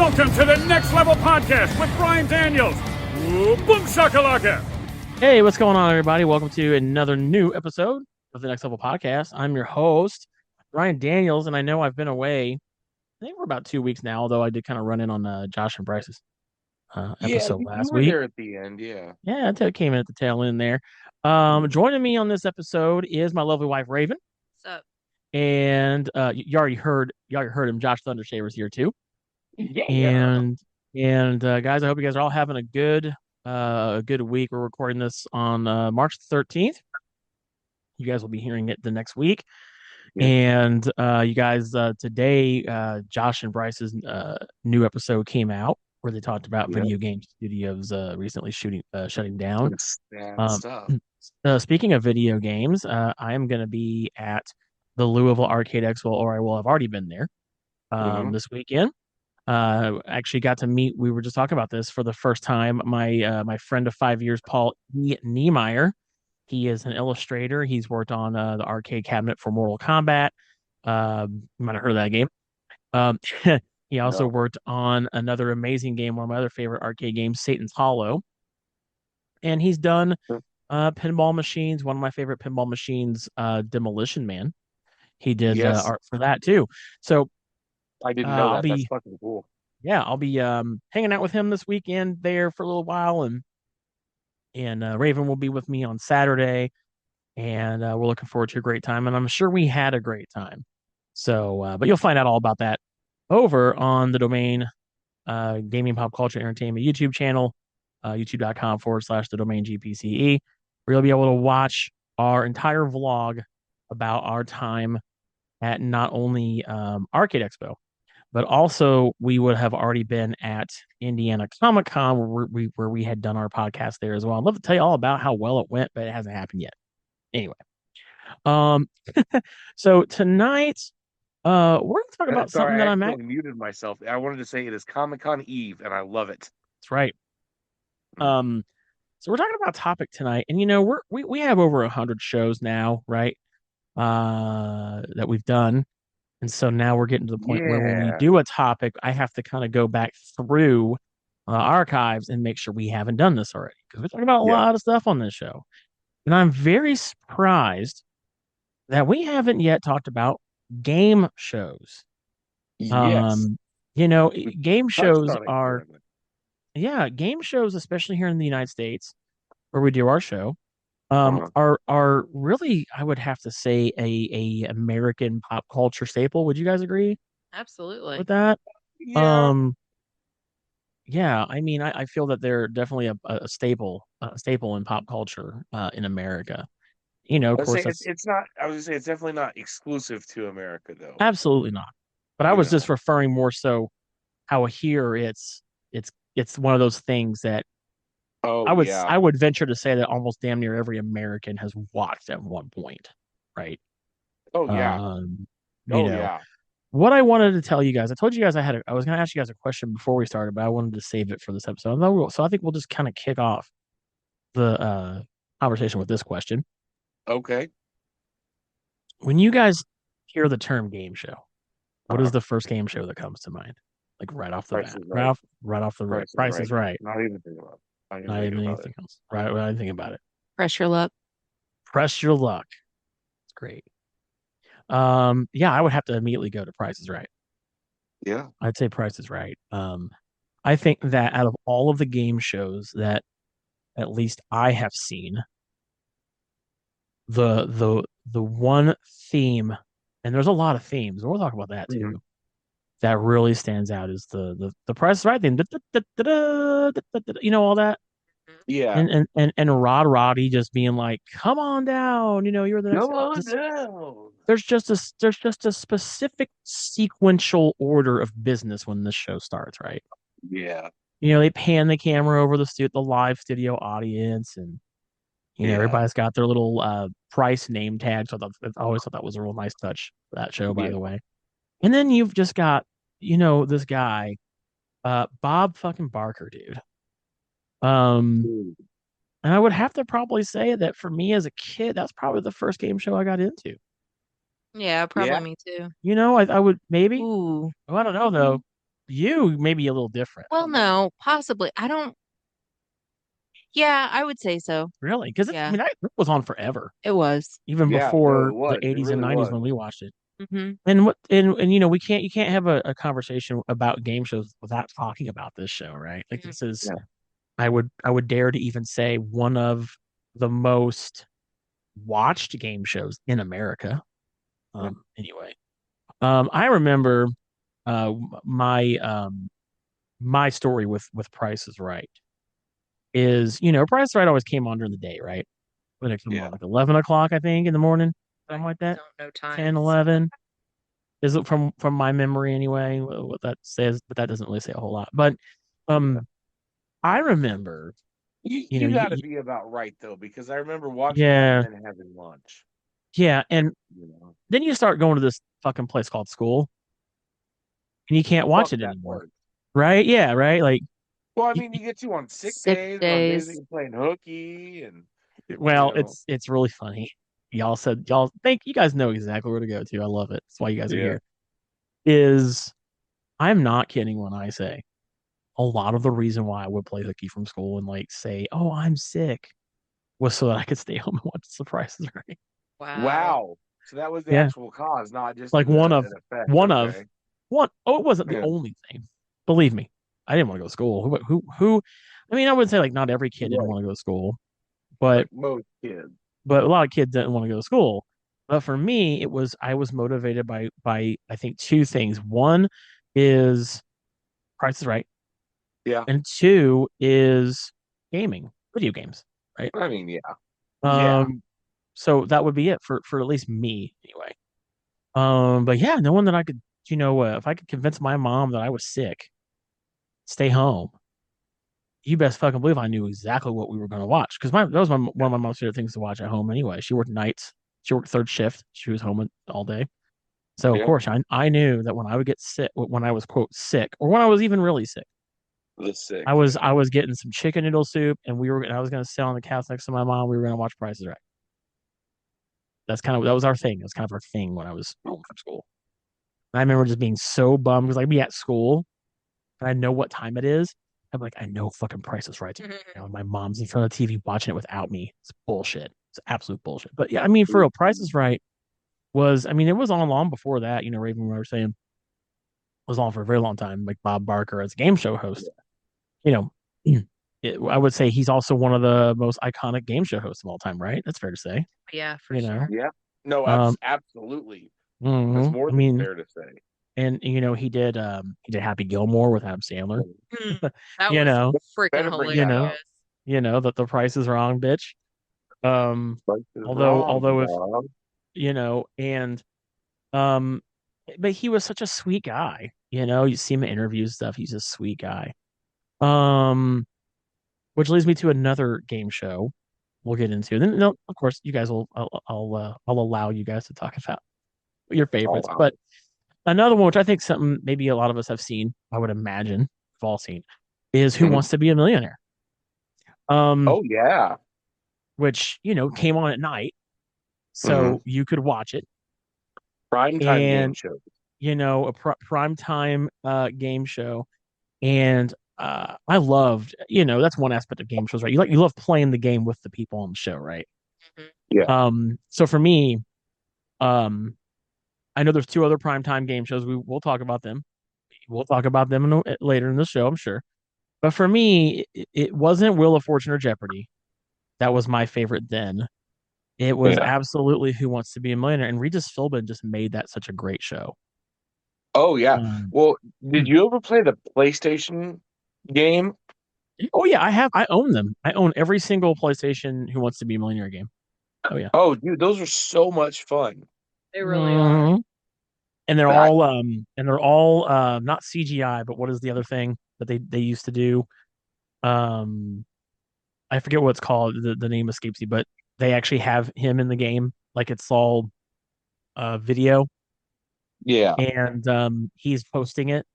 Welcome to the Next Level Podcast with Brian Daniels. Ooh, boom shakalaka. Hey, what's going on, everybody? Welcome to another new episode of the Next Level Podcast. I'm your host, Brian Daniels, and I know I've been away. I think we're about 2 weeks now, although I did kind of run in on Josh and Bryce's episode you last were week. there at the end, yeah. Yeah, I came in at the tail end there. Joining me on this episode is my lovely wife, Raven. What's up? And you already heard him. Josh Thundershaver's here too. Yeah. And guys, I hope you guys are all having a good week. We're recording this on March 13th. You guys will be hearing it the next week. Yeah. And you guys, today, Josh and Bryce's new episode came out where they talked about video game studios recently shutting down. Stuff. Speaking of video games, I am going to be at the Louisville Arcade Expo, or I will have already been there this weekend. Actually got to meet, we were just talking about this for the first time, my friend of 5 years, Paul Niemeyer. He is an illustrator. He's worked on the arcade cabinet for Mortal Kombat. You might have heard of that game. He also worked on another amazing game, one of my other favorite arcade games, Satan's Hollow. And he's done pinball machines. One of my favorite pinball machines, Demolition Man. He did art for that too. So I didn't know that. That's fucking cool. Yeah, I'll be hanging out with him this weekend there for a little while, and Raven will be with me on Saturday, and we're looking forward to a great time, and I'm sure we had a great time. So, but you'll find out all about that over on the Domain Gaming Pop Culture Entertainment YouTube channel, youtube.com/the Domain GPCE, where you'll be able to watch our entire vlog about our time at not only Arcade Expo, but also we would have already been at Indiana Comic Con where we had done our podcast there as well. I'd love to tell you all about how well it went, but it hasn't happened yet. Anyway, so tonight we're going to talk about something that I muted myself. I wanted to say it is Comic-Con Eve, and I love it. That's right. So we're talking about a topic tonight, and you know we have over 100 shows now, right? That we've done. And so now we're getting to the point where when we do a topic, I have to kind of go back through archives and make sure we haven't done this already. Because we're talking about a lot of stuff on this show. And I'm very surprised that we haven't yet talked about game shows. Yes. You know, game shows game shows, especially here in the United States, where we do our show, are really, I would have to say, a American pop culture staple. Would you guys agree? Absolutely. With that? Yeah. I mean, I feel that they're definitely a staple in pop culture in America. You know, of course, it's not. I was gonna say it's definitely not exclusive to America, though. Absolutely not. But I was just referring more so how here it's one of those things that I would venture to say that almost damn near every American has watched at one point, right? Oh yeah. Yeah. What I wanted to tell you guys, I told you guys I was going to ask you guys a question before we started, but I wanted to save it for this episode. So I think we'll just kind of kick off the conversation with this question. Okay. When you guys hear the term game show, what is the first game show that comes to mind? Like right off the bat. Right off the bat. Price is Right. Not even thinking about it. Not even anything else. Right. What I think about it. Press your luck. Press your luck. It's great. I would have to immediately go to Price is Right. Yeah. I'd say Price is Right. I think that out of all of the game shows that at least I have seen, the one theme, and there's a lot of themes, and we'll talk about that too, that really stands out is the Price is Right theme. You know, all that. Yeah. And Roddy just being like, "Come on down, you know, you're the next." Come on down. There's just a specific sequential order of business when this show starts, right? Yeah. You know, they pan the camera over the live studio audience, and you know, everybody's got their little Price name tag. So I always thought that was a real nice touch for that show, by the way. And then you've just got, you know, this guy, Bob fucking Barker, dude. And I would have to probably say that for me as a kid, that's probably the first game show I got into. Yeah, probably me too. You know, I would maybe. Ooh. Oh, I don't know though. you may be a little different. Well, no, possibly. I don't. Yeah, I would say so. Really? Because I Yeah, mean, it was on forever, it was. even Yeah, no, before it the was. It 80s and really 90s when was. we watched it. Hmm. And you know, you can't have a conversation about game shows without talking about this show, right? Like this is Yeah. I would dare to even say one of the most watched game shows in America. Yeah. Anyway. I remember uh my um my story with Price is Right is, you know, Price is Right always came on during the day, right? When it came on Yeah. like 11 o'clock, I think, in the morning, something like that. Don't know time. 10, 11. Is it from my memory anyway? What that says, but that doesn't really say a whole lot. But Yeah. um, I remember, You you know, you got to be about right though, because I remember watching that and yeah, then having lunch. yeah, and You know, then you start going to this fucking place called school, and you can't watch fuck it that anymore, place. right? Yeah, right. Like, Well, I y- mean, you get to on sick Sick days or on days that days. you're playing hooky, and you well, know, it's really funny. Y'all think you guys know exactly where to go to. I love it. That's why you guys are yeah, here. Is I'm not kidding when I say a lot of the reason why I would play hooky from school and like say, "Oh, I'm sick," was so that I could stay home and watch The Price is Right. Wow. wow. So that was the Yeah, actual cause, not just like an effect. one of Okay, one. Oh, it wasn't the yeah, only thing. Believe me, I didn't want to go to school. Who? I mean, I would say like not every kid didn't right. want to go to school, but Like most kids. a lot of kids didn't want to go to school. But for me, it was I was motivated by I think two things. One is Price is Right, Yeah, and two is gaming, video games, right? I mean, yeah, yeah. Um, so that would be it for at least me anyway. But yeah, knowing that I could, you know, if I could convince my mom that I was sick, stay home, you best fucking believe I knew exactly what we were going to watch because my that was one of my mom's favorite things to watch at home anyway. She worked nights, she worked third shift, she was home all day. So of Yeah, course I knew that when I would get sick, when I was quote sick, or when I was even really sick, the sick. Yeah, I was getting some chicken noodle soup, and I was gonna sit on the couch next to my mom. We were gonna watch Price is Right. That's kind of that was our thing. It was kind of our thing when I was home from school. And I remember just being so bummed because I'd be at school and I know what time it is. I'm like, I know fucking Price is Right. You know, my mom's in front of the TV watching it without me. It's bullshit. It's absolute bullshit. But yeah, I mean, for real, Price is Right was. I mean, it was on long before that. You know, Raven, we were saying was on for a very long time. Like Bob Barker as a game show host. You know, I would say he's also one of the most iconic game show hosts of all time, right? That's fair to say. Yeah, for You know, sure. yeah. No, um, absolutely. That's mhm. more I than mean, fair to say. and you know, he did Happy Gilmore with Adam Sandler. Hmm. That You was know, freaking Better bring that you up. hilarious. know that the price is wrong, bitch. Um, Price is wrong, although if dog. you know, and um, but he was such a sweet guy. You know, you see him in interviews stuff. He's a sweet guy. Um, which leads me to another game show we'll get into. Then, no, of course, you guys will. I'll allow you guys to talk about your Oh favorites. wow. But another one, which I think something maybe a lot of us have seen, I would imagine, we've all seen, is Who Mhm. Wants to Be a Millionaire? Um, Oh yeah. which you know came on at night, Hmm. so you could watch it, Prime time game and show. you know a prime time game show, and I loved, you know, that's one aspect of game shows, right? You love playing the game with the people on the show, right? Hmm. Yeah. So for me, um, I know there's two other primetime game shows. We'll talk about them. We'll talk about them later in the show, I'm sure. But for me, it wasn't Wheel of Fortune or Jeopardy. That was my favorite then. It was Yeah. absolutely Who Wants to Be a Millionaire, and Regis Philbin just made that such a great show. Oh yeah. Um, Well, did you ever play the PlayStation game? oh yeah, I own them. I own every single PlayStation Who Wants to Be a Millionaire game. Oh yeah. Oh, dude, those are so much fun. They really are. Mhm. I, And they're all not CGI, but what is the other thing that they used to do? Um I forget what it's called. The name escapes me, but they actually have him in the game. Like it's all video, yeah. and he's posting it.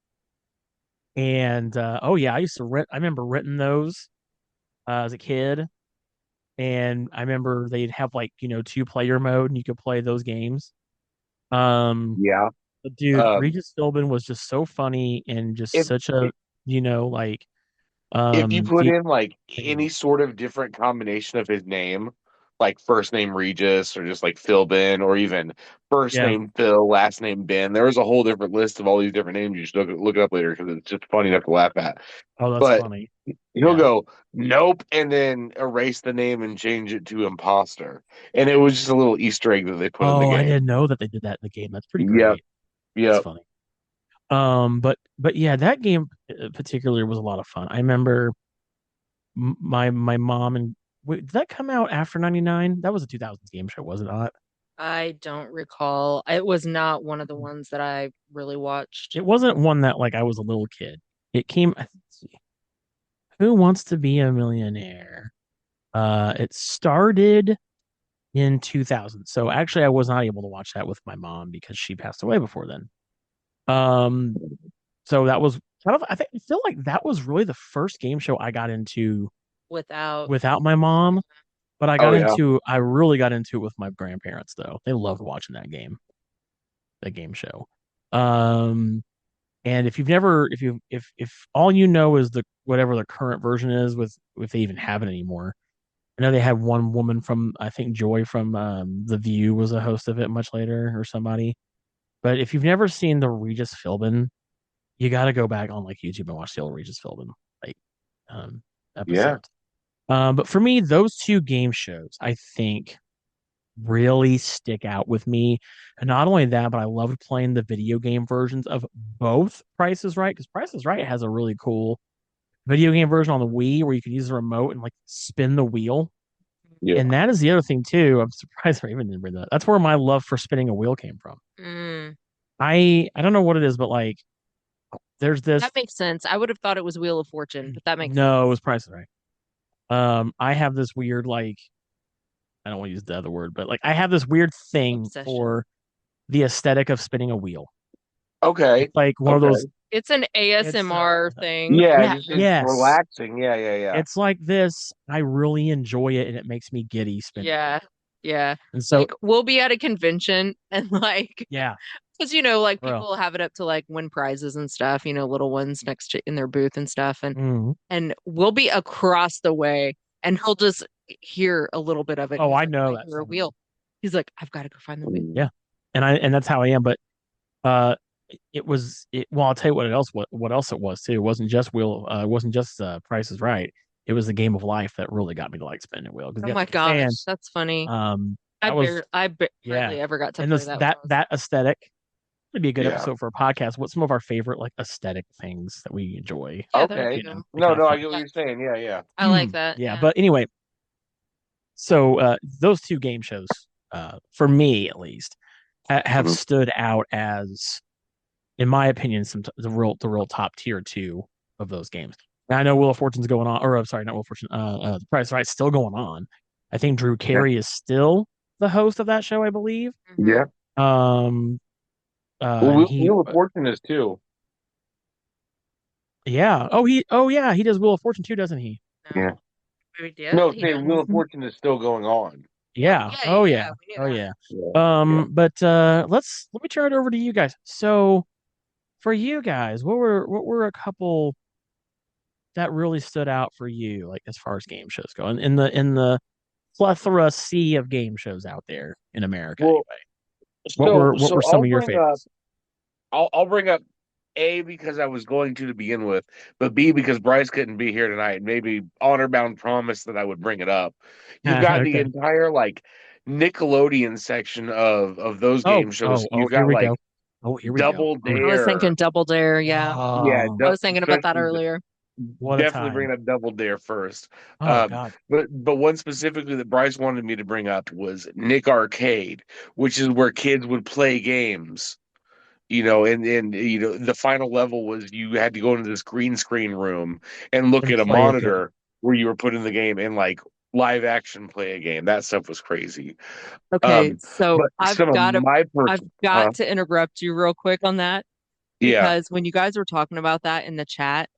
And oh yeah, I used to rent. I remember renting those as a kid, and I remember they'd have like, you know, two player mode, and you could play those games. Um, Yeah. Dude, Um, Regis Philbin was just so funny and just if such a, like, if you put deep in like thing. any sort of different combination of his name, like first name Regis or just like Philbin or even first Yeah. name Phil, last name Ben, there was a whole different list of all these different names. You should look it up later because it's just funny enough to laugh at. Oh, that's But funny. he'll Yeah. go nope and then erase the name and change it to imposter, and it was just a little Easter egg that they put in the Oh, I game. didn't know that they did that in the game. That's pretty Yep, great. That's yep. funny. But yeah, that game particularly was a lot of fun. I remember my mom and wait, did that come out after 99? That was a 2000s game show, was it not? I don't recall. It was not one of the ones that I really watched. It wasn't one that like I was a little kid. It came, let's see, Who Wants to Be a Millionaire? It started in 2000. So actually I was not able to watch that with my mom because she passed away before then. Um, so that was I feel like that was really the first game show I got into Without, without my mom, but Oh yeah, I really got into it with my grandparents though. They loved watching that game show. Um, and if you've never, if all you know is the whatever the current version is with if they even have it anymore. I know they had one woman from I think Joy from The View was a host of it much later or somebody. But if you've never seen the Regis Philbin, you got to go back on like YouTube and watch the old Regis Philbin like um yeah, episodes. But for me, those two game shows, I think, really stick out with me. And not only that, but I loved playing the video game versions of both Price is Right, because Price is Right has a really cool video game version on the Wii where you can use the remote and like spin the wheel. yeah, And that is the other thing too. I'm surprised Raven didn't bring that. That's where my love for spinning a wheel came from. mm, I don't know what it is, but like there's this that makes sense. I would have thought it was Wheel of Fortune, but that makes sense. no, it was Price is Right. I have this weird like I don't want to use the other word, but like I have this weird thing Obsession. for the aesthetic of spinning a wheel. okay, It's like one of okay, those. It's an It's ASMR thing. yeah, yeah, just it's yes. relaxing. Yeah, yeah, yeah, It's like this. I really enjoy it, and it makes me giddy spinning. Yeah. Yeah. And so, Like we'll be at a convention and like yeah, because like bro. people have it up to like win prizes and stuff, little ones next to in their booth and stuff Mm. and we'll be across the way and he'll just hear a little bit of it. Oh, He's I like, know I that hear a song. wheel. He's like, I've got to go find the wheel. Yeah, and that's how I am. But uh, it was it. Well, I'll tell you what else it was too. It wasn't just wheel. It wasn't just Price is Right. It was the Game of Life that really got me to like spinning wheel because Oh you have my to stand. gosh, that's funny. That was I yeah, barely ever got to and play this that when that I was. that aesthetic would be a good yeah. episode for a podcast. What's some of our favorite like aesthetic things that we enjoy? Yeah, there Okay, you go. The no, kind of no, I fun. get what you're saying. Yeah, yeah. I like that. Yeah, Yeah. but anyway, so those two game shows, for me at least, have Mhm. stood out as, in my opinion, the real top tier two of those games. Now, I know Wheel of Fortune's going on, or I'm sorry, not Wheel of Fortune. The Price is Right still going on. I think Drew Yeah, Carey is still the host of that show, I believe. yeah. Um, Well, and he, Wheel of Fortune is too. yeah. Yeah, he does Wheel of Fortune too, doesn't he? Yeah. No, we did. No, He say Wheel does. of Fortune is still going on. Yeah. Yeah, Oh yeah, yeah. yeah. We knew Oh that. yeah. Yeah, yeah. But let me turn it over to you guys. So for you guys, what were a couple that really stood out for you, like as far as game shows go, and in the plethora sea of game shows out there in America Well, anyway. What so were what so were some of your favorites? I'll bring up A because I was going to begin with, but B because Bryce couldn't be here tonight. Maybe honor bound promise that I would bring it up. You've got the Okay. entire like Nickelodeon section of those Oh, game shows. oh, oh, You've here got we like go. Oh, here we go. Double Mm. I was Dare. thinking Double Dare. Yeah, Yeah, Oh, I was thinking about that especially earlier. what a definitely time. bringing up Double Dare first. Oh God. But one specifically that Bryce wanted me to bring up was Nick Arcade, which is where kids would play games. And the final level was you had to go into this green screen room and look And at a play a game. monitor where you were put in the game and like live action play a game. That stuff was crazy. Okay, Um, so but some of my I've person, got to interrupt you real quick on that yeah, because when you guys were talking about that in the chat,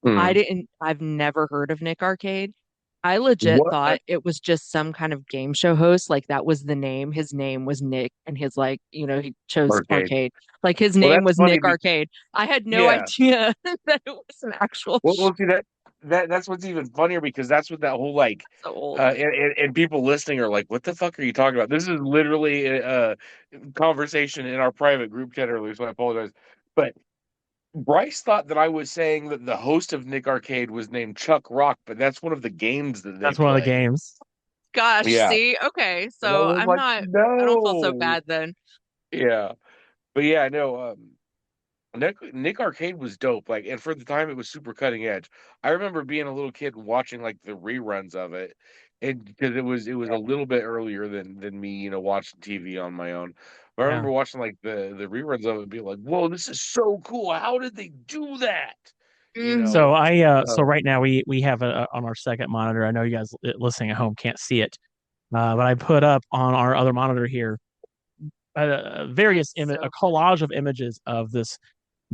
mm, I've never heard of Nick Arcade. I legit What? thought it was just some kind of game show host. Like that was the name. His name was Nick, and his like, he chose Arcade. arcade. Like his Well, name that's was funny. Nick Arcade. I had no Yeah. idea that it was an actual Well, see that's what's even funnier because that's what that whole like, so old. and people listening are like, "What the fuck are you talking about?" This is literally a conversation in our private group chat earlier, so I apologize. But Bryce thought that I was saying that the host of Nick Arcade was named Chuck Rock, but that's one of the games that they That's one of the play. games. Gosh, Yeah, see? Okay, and I so was like, I don't feel so no, bad then. yeah, but yeah, no. Nick Arcade was dope. Like, and for the time, it was super cutting edge. I remember being a little kid and watching like the reruns of it, and because it was a little bit earlier than me, watching TV on my own. But I Yeah. remember watching like the reruns of it, and being like, "Whoa, this is so cool! How did they do that?" You Mhm. So know. so right now we have on our second monitor. I know you guys listening at home can't see it, but I put up on our other monitor here So a collage of images of this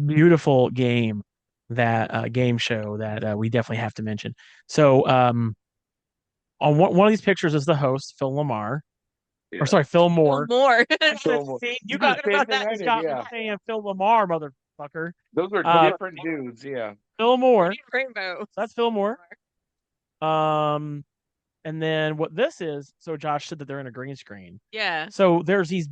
beautiful game show that we definitely have to mention. So on one of these pictures is the host Phil Lamar, or Yeah. sorry, Phil feel Moore. more. See, You you did got the same about thing that. I Just did. got me Yeah, saying Phil Lamar, motherfucker. those are Uh, different dudes. Yeah. Phil Moore. Rainbow. So that's Phil Moore. Um, and then what this is? So Josh said that they're in a green screen. Yeah, So there's these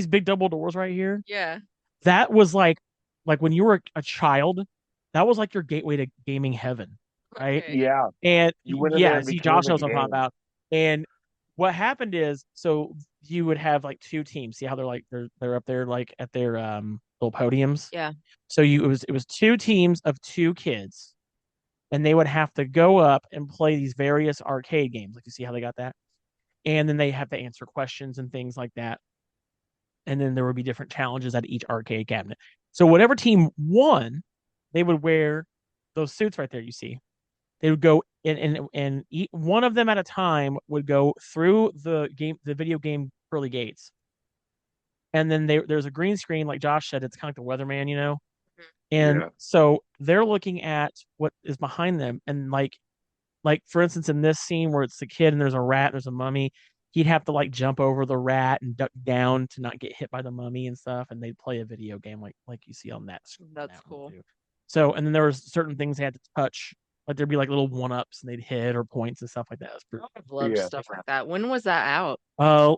big double doors right here. yeah. That was like when you were a child, that was like your gateway to gaming heaven, right? Okay. Yeah. And You went in there yeah, and see, became Josh a knows what I'm talking game. about. And what happened is, so you would have like two teams. See how they're up there like at their little podiums. Yeah. So it was two teams of two kids, and they would have to go up and play these various arcade games. Like you see how they got that, and then they have to answer questions and things like that. And then there would be different challenges at each arcade cabinet. So whatever team won, they would wear those suits right there. You see, they would go and one of them at a time would go through the video game pearly gates, and then there's a green screen, like Josh said. It's kind of like the weatherman, Mhm. and Yeah. so they're looking at what is behind them, and like for instance in this scene where it's the kid and there's a rat, there's a mummy. He'd have to like jump over the rat and duck down to not get hit by the mummy and stuff, and they'd play a video game like you see on that screen. That's That one cool. too. So, and then there was certain things they had to touch, like there'd be like little one ups and they'd hit or points and stuff like that. It was pretty. I've loved Yeah. stuff like that. When was that out?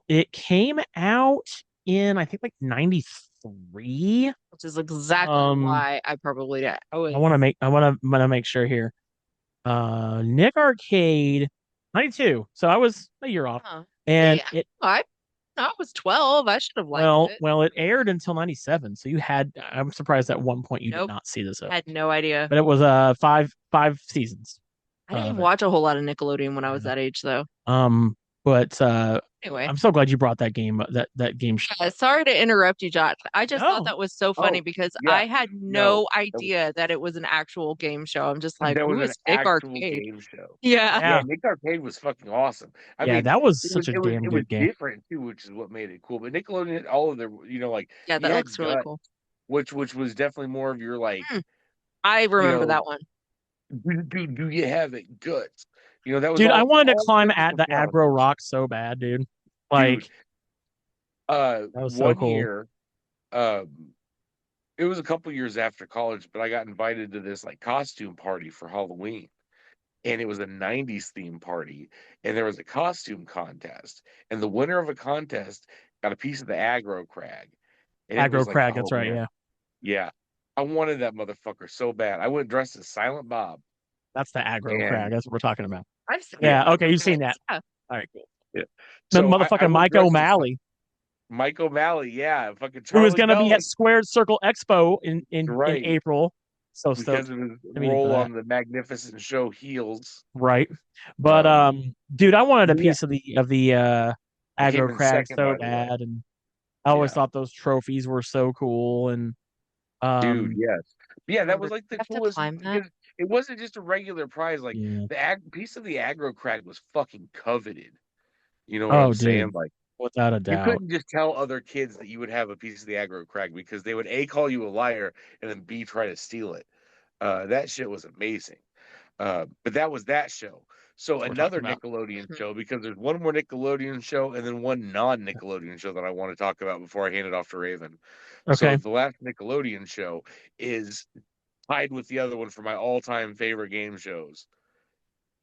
It came out in I think like '93. Which is exactly Um, why I probably did. I want to make sure here. Nick Arcade 92. So I was a year off. Huh. And Yeah, it I was 12. I should have liked well, it. well, it aired until 97. So I'm surprised at one point you did Nope. not see this Had no idea. but it was five seasons I didn't of even it. watch a whole lot of Nickelodeon when I was Yeah. that age, though. But Anyway, I'm so glad you brought that game show. sorry to interrupt you, Josh. I just thought No. that was so funny Oh, because yeah. I had No, no idea that it was an actual game show. I'm just like, that who was an is Nick actual Arcade? game show. Yeah, Yeah, Yeah. Nick Arcade was fucking awesome. I Yeah, mean, that was it was such a it was damn it was good game. different too, which is what made it cool. But Nickelodeon had all of their, like yeah, you that had looks really Gut, cool. which was definitely more of your like, Hmm, I you remember know, that one. do you have it guts? That was Dude, I wanted to all climb at physical the challenges. aggro rock so bad, dude. Dude, Like that was so one cool. year, um, it was a couple years after college, but I got invited to this like costume party for Halloween. And it was a 90s theme party, and there was a costume contest, and the winner of a contest got a piece of the aggro crag, and it Aggro was like, crag, oh that's right, man, yeah. yeah, I wanted that motherfucker so bad. I went dressed as Silent Bob, That's the aggro crag. and That's what we're talking about. I've seen yeah, Yeah, okay, you've seen that. Yeah. All right, cool. yeah. So I Motherfucking went Mike dressed as O'Malley, Mike O'Malley, yeah, fucking who is Charlie gonna be at Belly, Squared Circle Expo in right? April. So Because stoked of his to meet him for role that. on the Magnificent Show Heels. Right. But Um, dude, I wanted a yeah, piece of the I came aggro in crag second, so by the way. bad, and I always Yeah. thought those trophies were so cool. And Dude, yes. Yeah, that Remember, was like you the have to coolest climb that. because it wasn't just a regular prize. Like yeah. the piece of the aggro crag was fucking coveted. You know what Oh, I'm saying? dude, Like without a you doubt. couldn't just tell other kids that you would have a piece of the aggro crag because they would A, call you a liar, and then B, try to steal it. That shit was amazing. But that was that show. So we're another talking about. Nickelodeon show, because there's one more Nickelodeon show and then one non-Nickelodeon show that I want to talk about before I hand it off to Raven. Okay. So the last Nickelodeon show is tied with the other one for my all-time favorite game shows,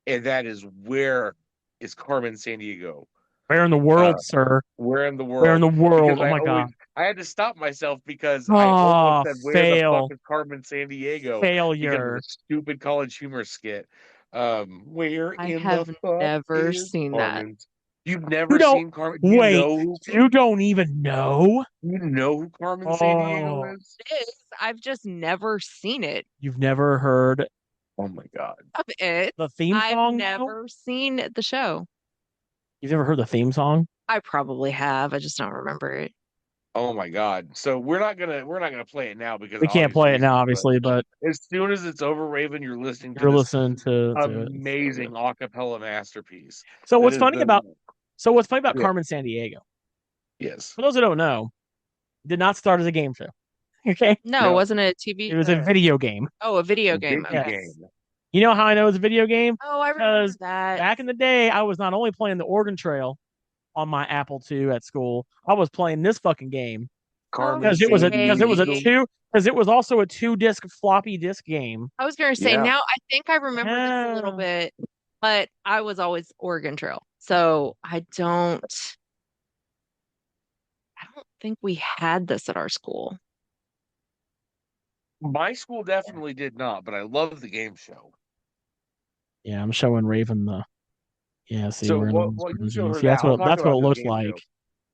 and that is Where is Carmen Sandiego? Where in the world, sir? Where in the Where in world? the world? Because Oh my God. I had to stop myself because I almost Oh, said, "Where the fuck fail. is Carmen Sandiego?" Because of Failure. the stupid College Humor skit. Where I in the have fuck never is seen that. Carmen? You've You never don't seen Carmen? wait. You don't even know? You know who Carmen Oh, Sandiego is? It is. I've just never seen it. you've never heard Oh my god! Of it. the theme I've song, though? never seen the show. You've never heard the theme song? I probably have. I just don't remember it. Oh my god! So we're not gonna play it now because We of can't obvious play it now, reasons. But obviously, but as soon as it's over, Raven, you're listening to you're this listening to it. So amazing good. acapella masterpiece. So That what's is funny about yeah, Carmen Sandiego? yes. For those who don't know, it did not start as a game show. Okay, No, No, wasn't it a it TV? was a video game. Oh, a video a game. video Okay. game. You know how I know it's a video game? Oh, I remember Because that. back in the day, I was not only playing the Oregon Trail on my Apple II at school, I was playing this fucking game Carmen Okay. because it was also a 2-disc floppy disk game. I was going to say Yeah. now I think I remember this a little Yeah. bit, but I was always Oregon Trail. So I don't think we had this at our school. My school definitely did not, but I love the game show. Yeah, I'm showing Raven the. Yeah, see, So we're in the what you World show her Yeah, that. I'll talk that's what about it this looks game like. show.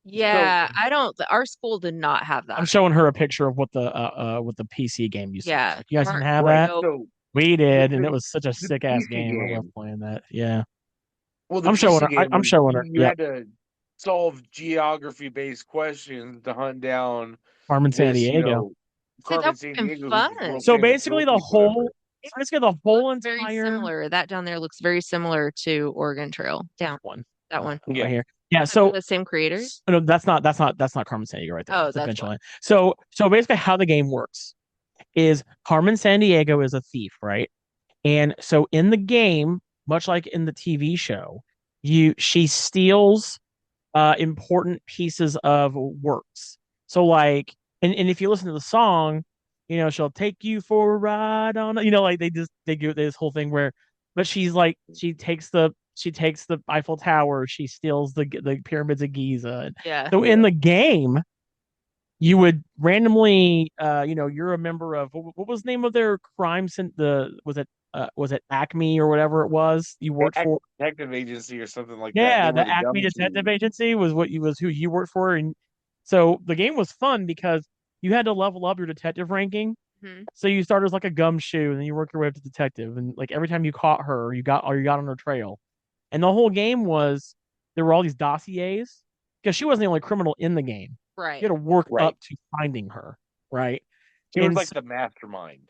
Yeah, I don't our school did not have I'm that. showing her a picture of what the PC game used to look Yeah. like. You guys didn't have Right. that? Nope. So We did, and it the was such a the sick ass PC game. I love game. playing that. Yeah, Well, the I'm showing PC her. game I'm was showing her. you Yep, had to solve geography-based questions to hunt down Carmen this, Sandiego. See, that Carmen would have been Sandiego, who's this fun. world So famous basically, drill piece, whatever. It looks very entire similar. That down there looks very similar to Oregon Trail. Down one, that one. right Yeah. here. Yeah. Is that from So the same creators? no, that's not Carmen Sandiego right there. Oh, That's a that's bench why. line. So basically, how the game works is Carmen Sandiego is a thief, right? And so in the game, much like in the TV show, she steals important pieces of works. So like, and if you listen to the song, she'll take you for a ride on, like they do this whole thing where, but she's like, she takes the Eiffel Tower, she steals the pyramids of Giza. Yeah. So in the game, you would randomly, you're a member of what was the name of their crime? Was it Acme or whatever it was you worked for? Detective agency or something like that. They Yeah, were the the Acme gum Detective team. Agency was who you worked for, and so the game was fun because you had to level up your detective ranking. Hmm. So you started as like a gumshoe, and then you work your way up to detective, and like every time you caught her, you got on her trail, and the whole game was there were all these dossiers because she wasn't the only criminal in the game. You Right. had to work Right. up to finding her, right? She was And like so the mastermind.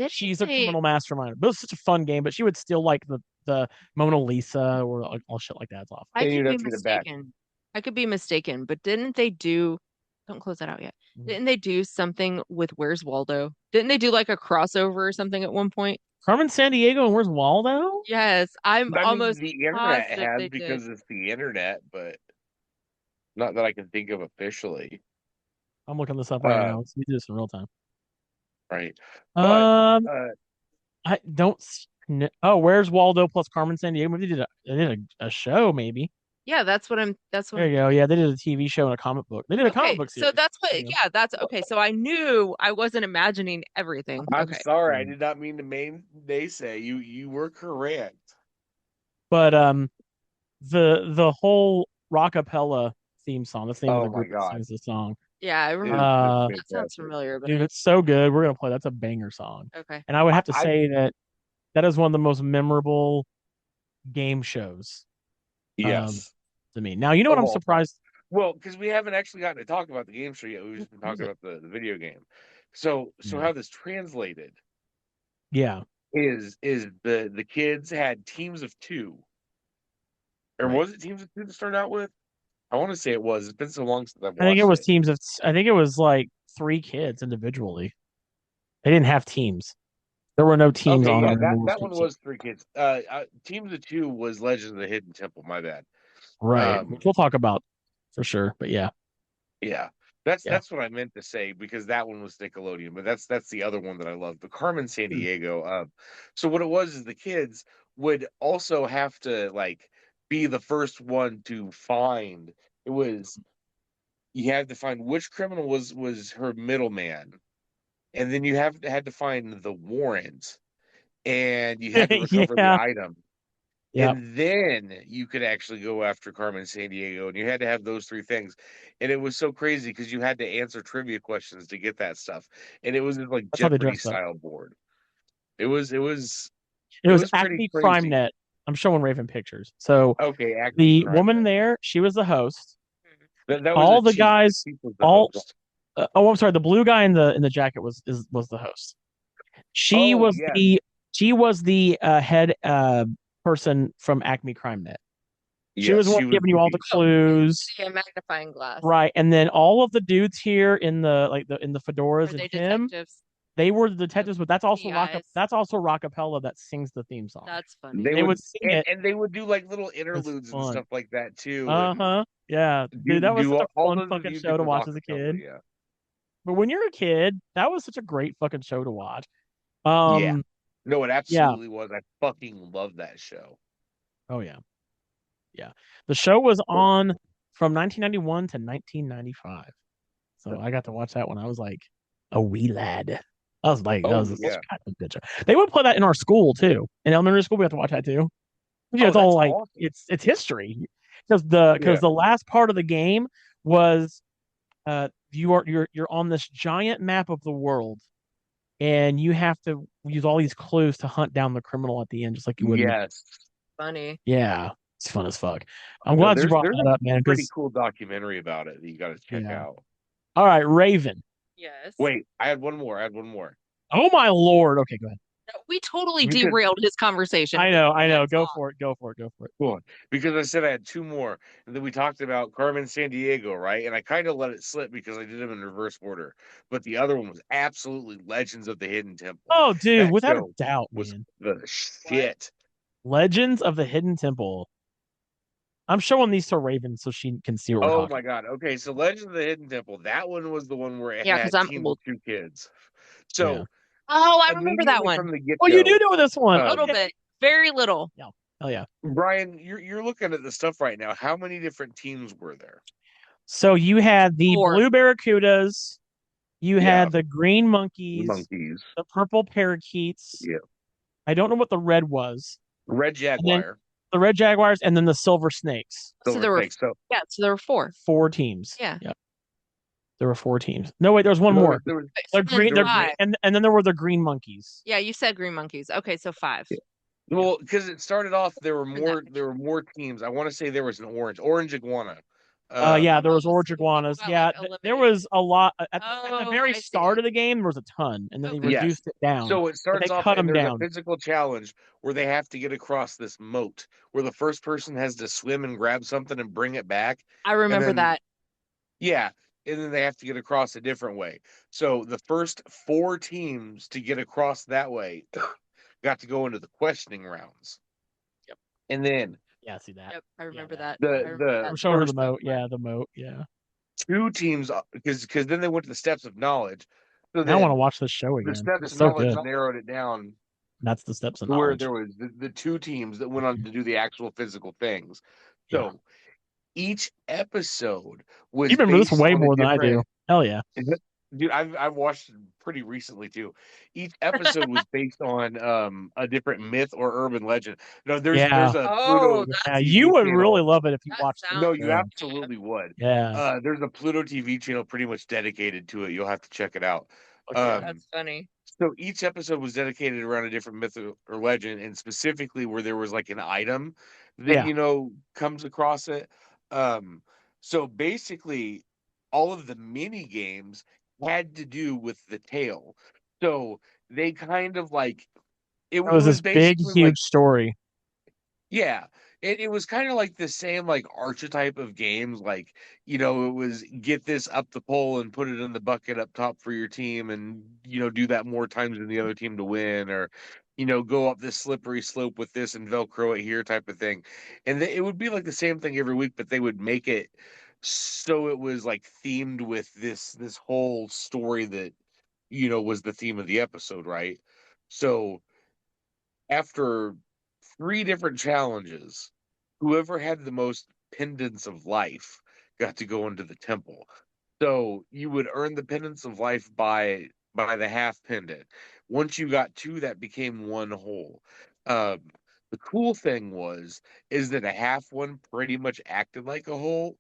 she's a They criminal mastermind. But it was such a fun game, but she would steal like the Mona Lisa or like, all shit like that. It's awful. I And could you'd be have to get it back. mistaken. I could be mistaken, but didn't they do, don't close that out yet. Didn't they do something with Where's Waldo? Didn't they do like a crossover or something at one point? Carmen Sandiego and where's Waldo? Yes, I'm I mean, almost the internet positive has they did. because it's the internet, but not that I can think of officially. I'm looking this up right Uh, now. Let's do this in real time. right. But Um, uh, I don't. Oh, where's Waldo plus Carmen Sandiego? Maybe they did a show, maybe. Yeah, that's what There you go. Yeah, they did a TV show and a comic book. They did a comic okay. book So series. that's what, Yeah. yeah, that's okay. So I knew I wasn't imagining everything. I'm Okay. sorry, I did not mean to naysay. You were correct. But the whole rockapella theme song. That's the name of Oh the my group that god, sings the song. Yeah, I it remember. is Uh, That sounds fantastic. familiar, but dude, it's so good. We're gonna play. That's a banger song. okay. And I would have to I say that is one of the most memorable game shows yes, to me. Now, you know what of I'm all time. surprised? Well, because we haven't actually gotten to talk about the game show yet. We've just been What is talking it? about the video game. So Yeah. how this translated Yeah, is the kids had teams of two, or right. was it teams of two to start out with? I want to say it was. It's been so long since I've I think it watched was it. teams of. I think it was like 3 kids individually. They didn't have teams. There were no teams Okay, on yeah, it. that one was 3 kids. Team of the 2 was Legends of the Hidden Temple. My bad. Right, which we'll talk about for sure. But yeah, Yeah, yeah. that's what I meant to say because that one was Nickelodeon, but that's the other one that I love. But Carmen San Hmm. Diego. So what it was is the kids would also have to like be the first one to find. It was you had to find which criminal was her middleman, and then you had to find the warrant, and you had to recover the Yeah, item. yeah. And then you could actually go after Carmen San Diego, and you had to have those 3 things. And it was so crazy because you had to answer trivia questions to get that stuff. And it was like That's how they Jeopardy dressed up. style board. It was it was It it was was pretty Acme Crime crazy. Net. I'm showing Raven pictures. So Okay, Acme the Crime woman Net. there, she was the host. That was a All the chief. The guys, chief was the all host. oh, I'm sorry, the blue guy in the jacket was the host. She Oh was yes, the head person from Acme Crime Net. She was yes, the one she was giving you the all the chief. Oh, clues. see a magnifying glass. Right. And then all of the dudes here in the fedoras Are and they him, detectives? they were the detectives, but that's also PIs? Rockapella that sings the theme song. That's funny. They They would would sing it. and they would do like little It's interludes and fun. stuff like that too, and Uh-huh. Yeah. Dude, that was do such a all fun of the fucking show music to with watch as a acapella. kid. Yeah, But when you're a kid, that was such a great fucking show to watch. yeah. Um, No, it yeah. absolutely was. I fucking love that show. Oh yeah. Yeah. The show was on from 1991 to 1995. So I got to watch that when I was like a wee lad. That Oh was such yeah. a goddamn good show. They would play that in our school too. In elementary school, we have to watch that too. Oh, It's all that's like awesome. it's history Yeah. because the last part of the game was you're on this giant map of the world and you have to use all these clues to hunt down the criminal at the end, just like you would in the Yes. Funny. yeah. It's fun as fuck. I'm No, glad you brought there's that a up, man. pretty Because cool documentary about it that you got to check yeah. out. All right, Raven. Yes. Wait, I had one more. I had one more. Oh my lord. Okay, go ahead. No, we totally Because derailed his conversation. I know. Can't Go talk. for it. Go for it. Go for it. cool. Because I said I had 2 more, and then we talked about Carmen San Diego, right? And I kind of let it slip because I did them in reverse order. But the other one was absolutely Legends of the Hidden Temple. Oh, dude, That without a show doubt, was man. the shit. Legends of the Hidden Temple. I'm showing these to Raven so she can see what we're Oh talking my god. Okay, so Legends of the Hidden Temple, that one was the one where it Yeah, because had I'm teams of old. 2 kids. about. Yeah. So Oh, I remember that immediately one. from the Oh, you do get-go, know this one. A little Okay. bit. Very little. Yeah. Hell yeah. Brian, you're looking at the stuff right now. How many different teams were there? So you had the 4. blue barracudas, you Yeah, had the green monkeys, monkeys. the purple parakeets. Yeah, I don't know what the red was. red And then jaguar, the red jaguars and then the silver snakes. So silver there were snake. So 4. 4 teams. Yeah. Yep. There were 4 teams. No, wait, there was one no, more. there was Okay, so The then green, there was 5. and then there were the green monkeys. Yeah, you said green monkeys. Okay, so 5. well because it started off. There were In that more teams. I want to say there was an orange iguana. Yeah, there Oh, was orange so people iguanas. got, Yeah, like, there eliminated. was a lot at the Oh, very I see. start of the game. There was a ton, and then they Okay. Yes. reduced it down. So it But they starts off, cut and them there's a down. physical challenge where they have to get across this moat, where the first person has to swim and grab something and bring it back, I and remember then that. yeah, and then they have to get across a different way. So the first 4 teams to get across that way got to go into the questioning rounds. Yep. And then Yeah, see that. Yep, I remember that. that. I the remember the I'm showing her the first moat. Yeah, the moat. Yeah. 2 teams, because then they went to the steps of knowledge. So Now I want to then watch this show the again. steps It's of so knowledge good. narrowed it down That's the steps of to where knowledge. there was the 2 teams that went on to do the actual physical things. Yeah. So each episode You was remember this based way on a more than I do. different. Hell yeah. Dude, I've watched it pretty recently too. Each episode was based on a different myth or urban legend. No, Yeah. there's a Oh, Pluto Yeah. that's You TV would really channel. love it if you that watched the No, sounds you show. bad. absolutely would. Yeah. There's a Pluto TV channel pretty much dedicated to it. You'll have to check it out. Fuck yeah. That's funny. So each episode was dedicated around a different myth or legend, and specifically where there was like an item that Yeah. comes across it. Um, so basically, all of the mini games had to do with the tale. So they kind of like it It was was this big, basically like huge story. yeah, it was kind of like the same like archetype of games, like it was get this up the pole and put it in the bucket up top for your team, and do that more times than the other team to win, or go up this slippery slope with this and Velcro it here type of thing. And it would be like the same thing every week, but they would make it so it was like themed with this whole story that was the theme of the episode, right? So after 3 different challenges, whoever had the most pendants of life got to go into the temple. So you would earn the pendants of life by the half pendant. Once you got 2, that became 1 whole. Um, the cool thing is that a half one pretty much acted like a whole.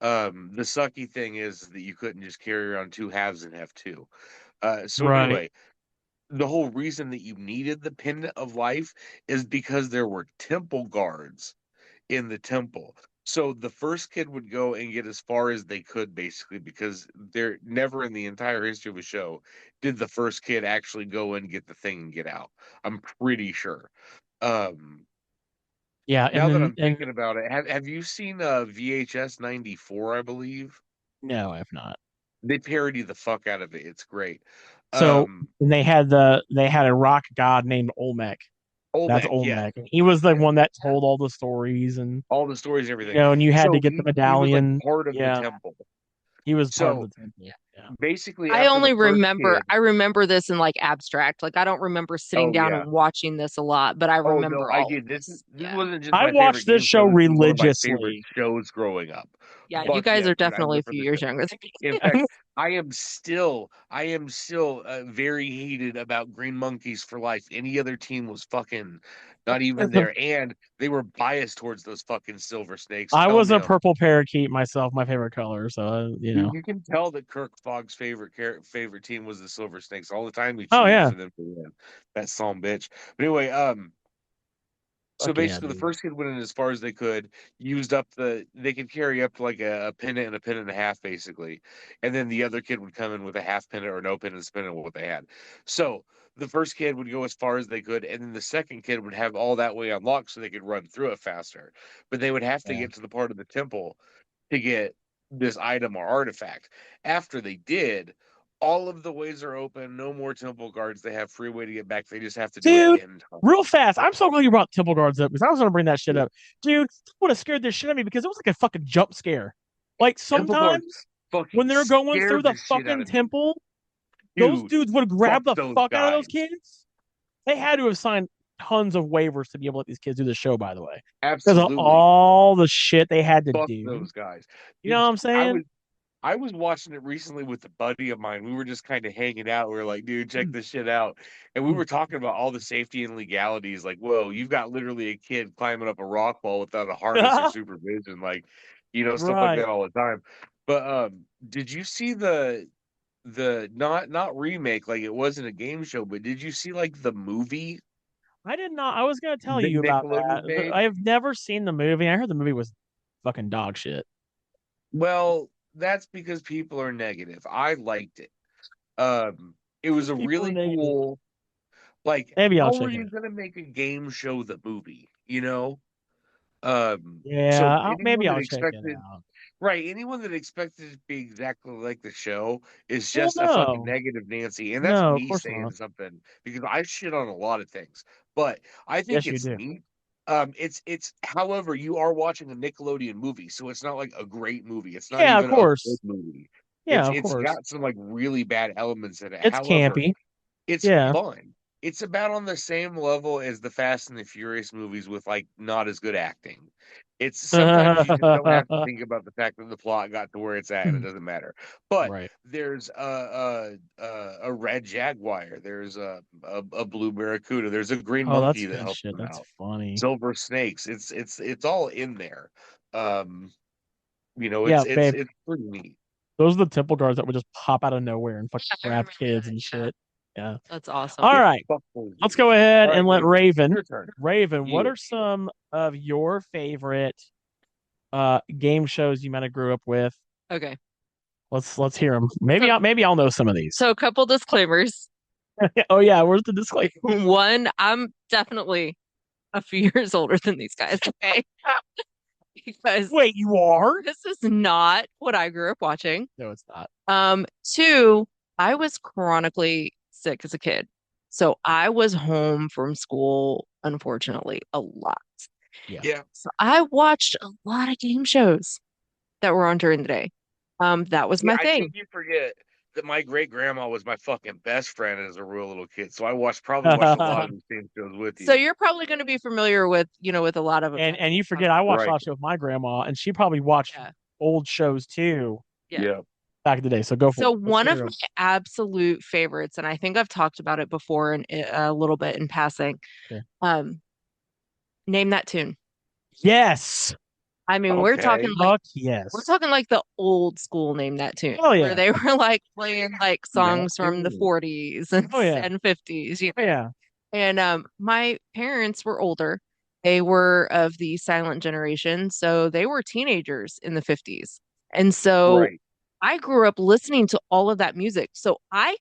The sucky thing is that you couldn't just carry around 2 halves and have 2. So Right. anyway, the whole reason that you needed the pendant of life is because there were temple guards in the temple. So the first kid would go and get as far as they could, basically, because they're never in the entire history of a show did the first kid actually go and get the thing and get out. I'm pretty sure. Um, Yeah, and Now that then I'm thinking about it, have you seen VHS 94, I believe? no, I have not. They parody the fuck out of it. It's great. So Um, and they had a rock god named Olmec. That's Olmec, yeah. Olmec. And he was the Yeah. one that told all the stories, and All the stories and everything. and you had to So get the he was like medallion. part of the Yeah, temple. he was part of So the temple. Yeah. basically, I after the only first remember kid, I remember this in like abstract. Like I don't remember sitting oh down yeah, and watching this a lot, but I oh no, remember I all of did. This this. is this Yeah. wasn't just I my favorite watched this game show. show This was one of my favorite religiously. shows growing up. Yeah, you Fuck guys yes, are dude, I definitely live a for few the years show. younger In than fact, me. I am still very heated about Green Monkeys for life. Any other team was fucking not even there, and they were biased towards those fucking silver snakes. I Tell was a me, purple parakeet myself, my favorite color. So dude, you can tell that Kirk Fogg's favorite team was the Silver Snakes. All the time he Oh cheered yeah, for them to win. That son bitch. But anyway, so fuck yeah, basically, the dude. first kid went in as far as they could, used up they could carry up to like a pennant and a pennant and a half, basically. And then the other kid would come in with a half pennant or no pennant, depending on what they had. So the first kid would go as far as they could, and then the second kid would have all that way unlocked so they could run through it faster. But they would have to Yeah. get to the part of the temple to get this item or artifact. After they did, all of the ways are open. No more temple guards. They have free way to get back. They just have to do it Dude, in time. real fast. I'm so glad you brought temple guards up because I was gonna bring that shit Yeah. up. Dude, would have scared the shit out of me because it was like a fucking jump scare. Like Temple guards sometimes fucking when they're going through scared the the shit out fucking of me. temple, those Dude, dudes would fuck grab the those fuck out of those guys. kids. They had to have signed tons of waivers to be able to let these kids do the show, by the way. Because of Absolutely. all the shit they had to Fuck do. those guys. You know what I'm saying? I was watching it recently with a buddy of mine. We were just kind of hanging out. We were like, dude, check this shit out. And we were talking about all the safety and legalities. Like, whoa, you've got literally a kid climbing up a rock wall without a harness or supervision. Like, stuff like Right. that all the time. But did you see the not remake, like it wasn't a game show, but did you see like the movie I did not. I was gonna tell that you about that. Nickelodeon made? I've never seen the movie. I heard the movie was fucking dog shit. Well, that's because people are negative. I liked it. It was a People are really negative. cool. Like, Maybe I'll how check are it you out. gonna make a game show the movie? So Yeah, anyone maybe that I'll check it expected, out. right, anyone that expected it to be exactly like the show is Well, just a fucking no, negative Nancy, and that's no, of me course saying not. something because I shit on a lot of things, but I think Yes, you it's do. neat. It's however, you are watching a Nickelodeon movie, so it's not like a great movie. It's not Yeah, of even a good course. movie. Yeah, It's of it's course. got some like really bad elements in it. It's However, campy. it's Yeah. fun. It's about on the same level as the Fast and the Furious movies with like not as good acting. It's sometimes you just don't have to think about the fact that the plot got to where it's at and it doesn't matter. But Right. there's a red jaguar, there's a blue barracuda, there's a green Oh, that's monkey that good helps shit. them That's out, funny. silver snakes. It's all in there. Um, Yeah, babe. it's pretty neat. Those are the temple guards that would just pop out of nowhere and fucking I grab remember kids that. and Yeah. shit. Yeah. That's awesome. All Yeah, right. fuck those Let's dudes. go ahead All right, and let Raven, Raven. your turn. Raven, what Yeah. are some of your favorite game shows you might have grew up with? Okay. Let's hear them. Maybe I'll know some of these. So a couple disclaimers. Oh yeah, where's the disclaimer? One, I'm definitely a few years older than these guys, okay? Because Wait, you are? this is not what I grew up watching. No, it's not. Two, I was chronically sick as a kid. So I was home from school, unfortunately, a lot. Yeah. Yeah. So I watched a lot of game shows that were on during the day. That was my I thing. think you forget that my great grandma was my fucking best friend as a real little kid. So I probably watched a lot of the same shows with So you. you're probably going to be familiar with, with a lot of them. And you forget I watched Right. a lot of shows with my grandma, and she probably watched Yeah. old shows too Yeah. back in the day. So go for So it. one of my absolute favorites, and I think I've talked about it before in a little bit in passing. Okay. Name that tune. Yes. I mean, we're talking like Fuck yes. we're talking like the old school Name That Tune, Oh, yeah. where they were like playing like songs from the tune. 40s and, Oh, yeah. and 50s. Oh, yeah. And my parents were older. They were of the silent generation, so they were teenagers in the 50s. And so Right. I grew up listening to all of that music. So I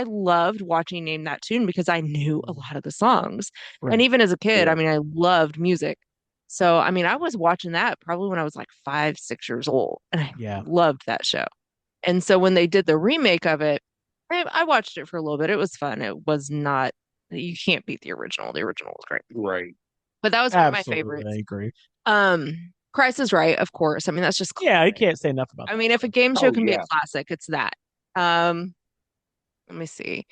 loved watching Name That Tune because I knew a lot of the songs. Right. And even as a kid, Yeah. I mean, I loved music. So, I mean, I was watching that probably when I was like 5, 6 years old, and I loved that show. And so when they did the remake of it, I watched it for a little bit. It was fun. It was not, you can't beat the original. The original was great. Right. But that was one of my Absolutely, favorites. I agree. Price is Right, of course. I mean, that's just Yeah, you classic. can't say enough about that. I mean, if a game show Oh, can be a yeah. classic, it's that. Let me see.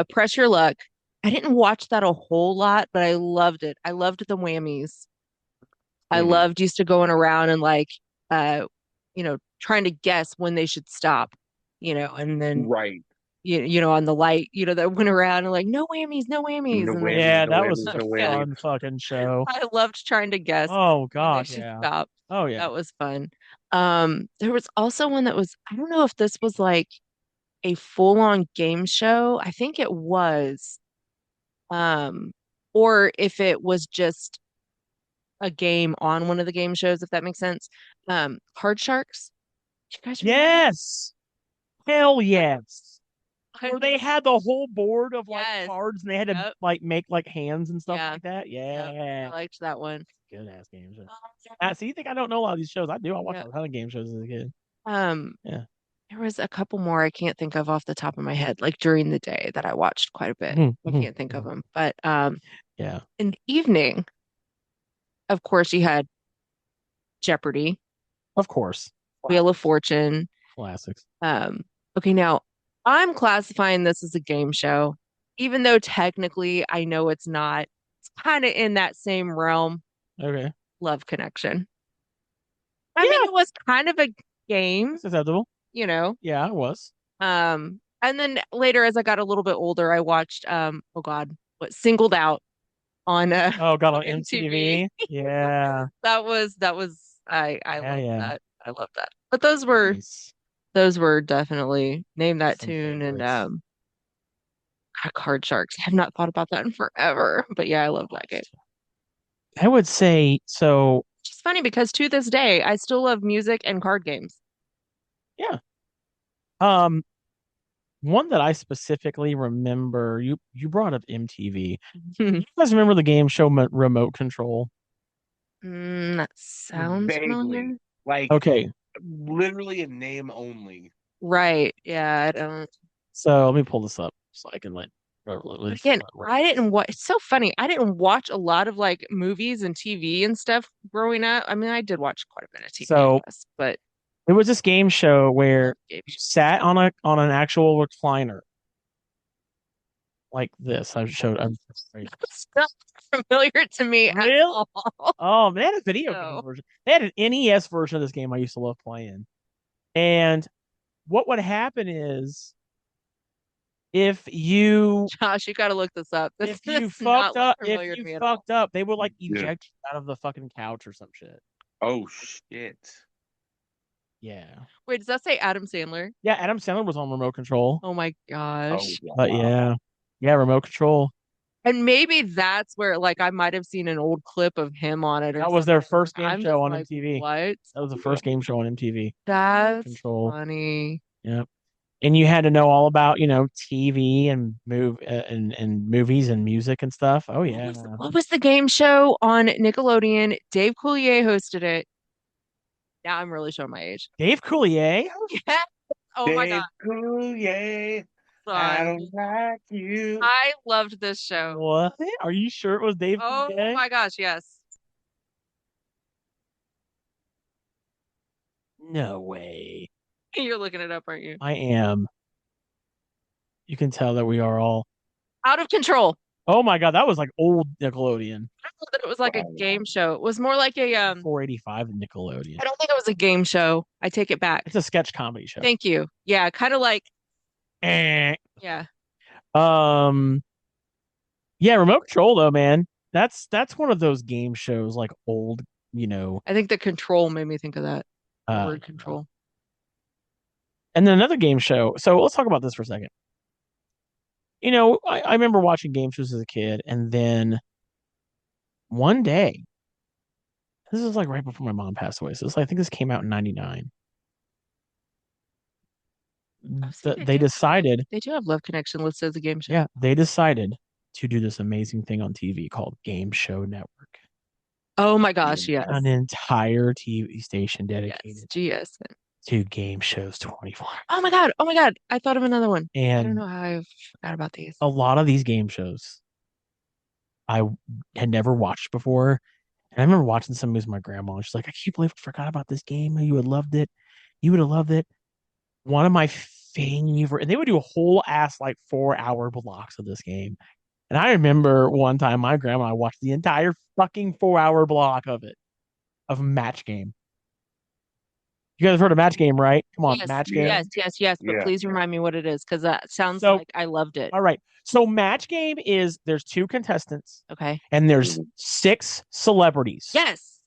Press Your Luck. I didn't watch that a whole lot, but I loved it. I loved the whammies. I Mhm. loved used to going around and like trying to guess when they should stop, and then Right. on the light, that went around and like no whammies, no whammies. No And whammies, Yeah, no that whammies, was a no whammies. fun fucking show. I loved trying to guess Oh when they God, should yeah. stop. Oh yeah. That was fun. There was also one that was, I don't know if this was like a full-on game show. I think it was. Or if it was just a game on one of the game shows, if that makes sense. Card Sharks. You guys remember that? Yes. Hell yes. I- Where they had the whole board of like Yes. cards and they had to Yep. like make like hands and stuff Yeah. like that. Yep. Yeah. I liked that one. Good ass games. So you think I don't know a lot of these shows? I do. I watched Yep. a ton of game shows as a kid. Yeah. There was a couple more I can't think of off the top of my head, like during the day that I watched quite a bit. I can't think of them. But yeah. in the evening, of course, you had Jeopardy, Of course. Wheel of Fortune. Classics. Okay, now I'm classifying this as a game show, even though technically I know it's not. It's kind of in that same realm. Okay. Love Connection. I mean, it was kind of a game, It's acceptable. Yeah, it was. And then later, as I got a little bit older, I watched oh God, Singled Out on Oh God, on MTV. MTV. Yeah. That was I Yeah, love yeah. that. I love that. But those were definitely Name That Some Tune and favorites. Card Sharks. I have not thought about that in forever. But yeah, I love that game. I would say so. Which is funny because to this day, I still love music and card games. Yeah. One that I specifically remember, you brought up MTV. You guys remember the game show Remote Control? That sounds familiar. Vaguely. Like, Okay. literally a name only. Right. Yeah, I don't. So let me pull this up so I can But again, I didn't watch. It's so funny. I didn't watch a lot of like movies and TV and stuff growing up. I mean, I did watch quite a bit of TV, So- I guess, but It was this game show where game you sat on an actual recliner. Like this. I'm it's not familiar to me at Really? all. Oh, they had a video No. game version. They had an NES version of this game I used to love playing. And what would happen is if you Josh, you got to look this up. This if you does not fucked look up familiar if to me you at all. fucked up, they would like Yeah. eject you out of the fucking couch or some shit. Oh shit. Yeah. Wait, does that say Adam Sandler? Yeah, Adam Sandler was on Remote Control. Oh my Oh, gosh. But yeah. Yeah, Remote Control. And maybe that's where like I might have seen an old clip of him on it or That was their something. first game I'm show just on like, MTV. what? That was the first game show on MTV. That's Control. funny. Yep. And you had to know all about, TV and movies and music and stuff. Oh yeah. What was the game show on Nickelodeon? Dave Coulier hosted it. Now I'm really showing my age. Dave Coulier? Yeah. Oh my Dave God. Coulier, I Son. don't like you. I loved this show. What? Are you sure it was Dave Oh Coulier? my gosh, yes. No way. You're looking it up, aren't you? I am. You can tell that we are all. Out of Control. Oh my God, that was like old Nickelodeon. I thought that it was like a game show. It was more like a 485 Nickelodeon. I don't think it was a game show. I take it back. It's a sketch comedy show. Thank you. Yeah, kind of like Eh. yeah. Yeah, Remote Control though, man. That's one of those game shows like old, I think the Control made me think of that. The word Control. And then another game show. So let's talk about this for a second. I remember watching game shows as a kid, and then one day, this is like right before my mom passed away. So I think this came out in '99. They decided they do have Love Connection listed as a game show. Yeah, they decided to do this amazing thing on TV called Game Show Network. Oh my gosh, yes. An entire TV station dedicated to game shows 24. Oh my God. Oh my God. I thought of another one. And I don't know how I forgot about these. A lot of these game shows I had never watched before. And I remember watching some movies with my grandma. And she's like, I can't believe I forgot about this game. You would have loved it. You would have loved it. One of my favorite, and they would do a whole ass like 4-hour blocks of this game. And I remember one time my grandma and I watched the entire fucking 4-hour block of Match Game. You guys have heard of Match Game, right? Come on, yes, Match Game. Yes. But please remind me what it is, because that sounds like I loved it. All right. So Match Game is there's 2 contestants. Okay. And there's 6 celebrities. Yes.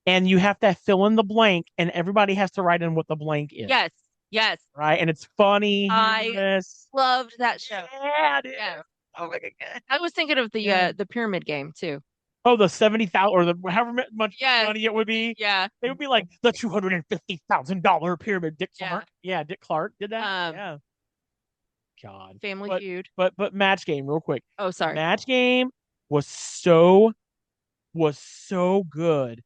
And you have to fill in the blank, and everybody has to write in what the blank is. Yes. Right. And it's funny. I loved that show. Yeah, dude. Yeah. Oh my God. I was thinking of the pyramid game too. Oh, the 70,000 or the however much money it would be. Yeah. They would be like the $250,000 pyramid. Dick Clark. Yeah, Dick Clark did that. Yeah. God. Family Feud. But Match Game, real quick. Oh, sorry. Match Game was so good.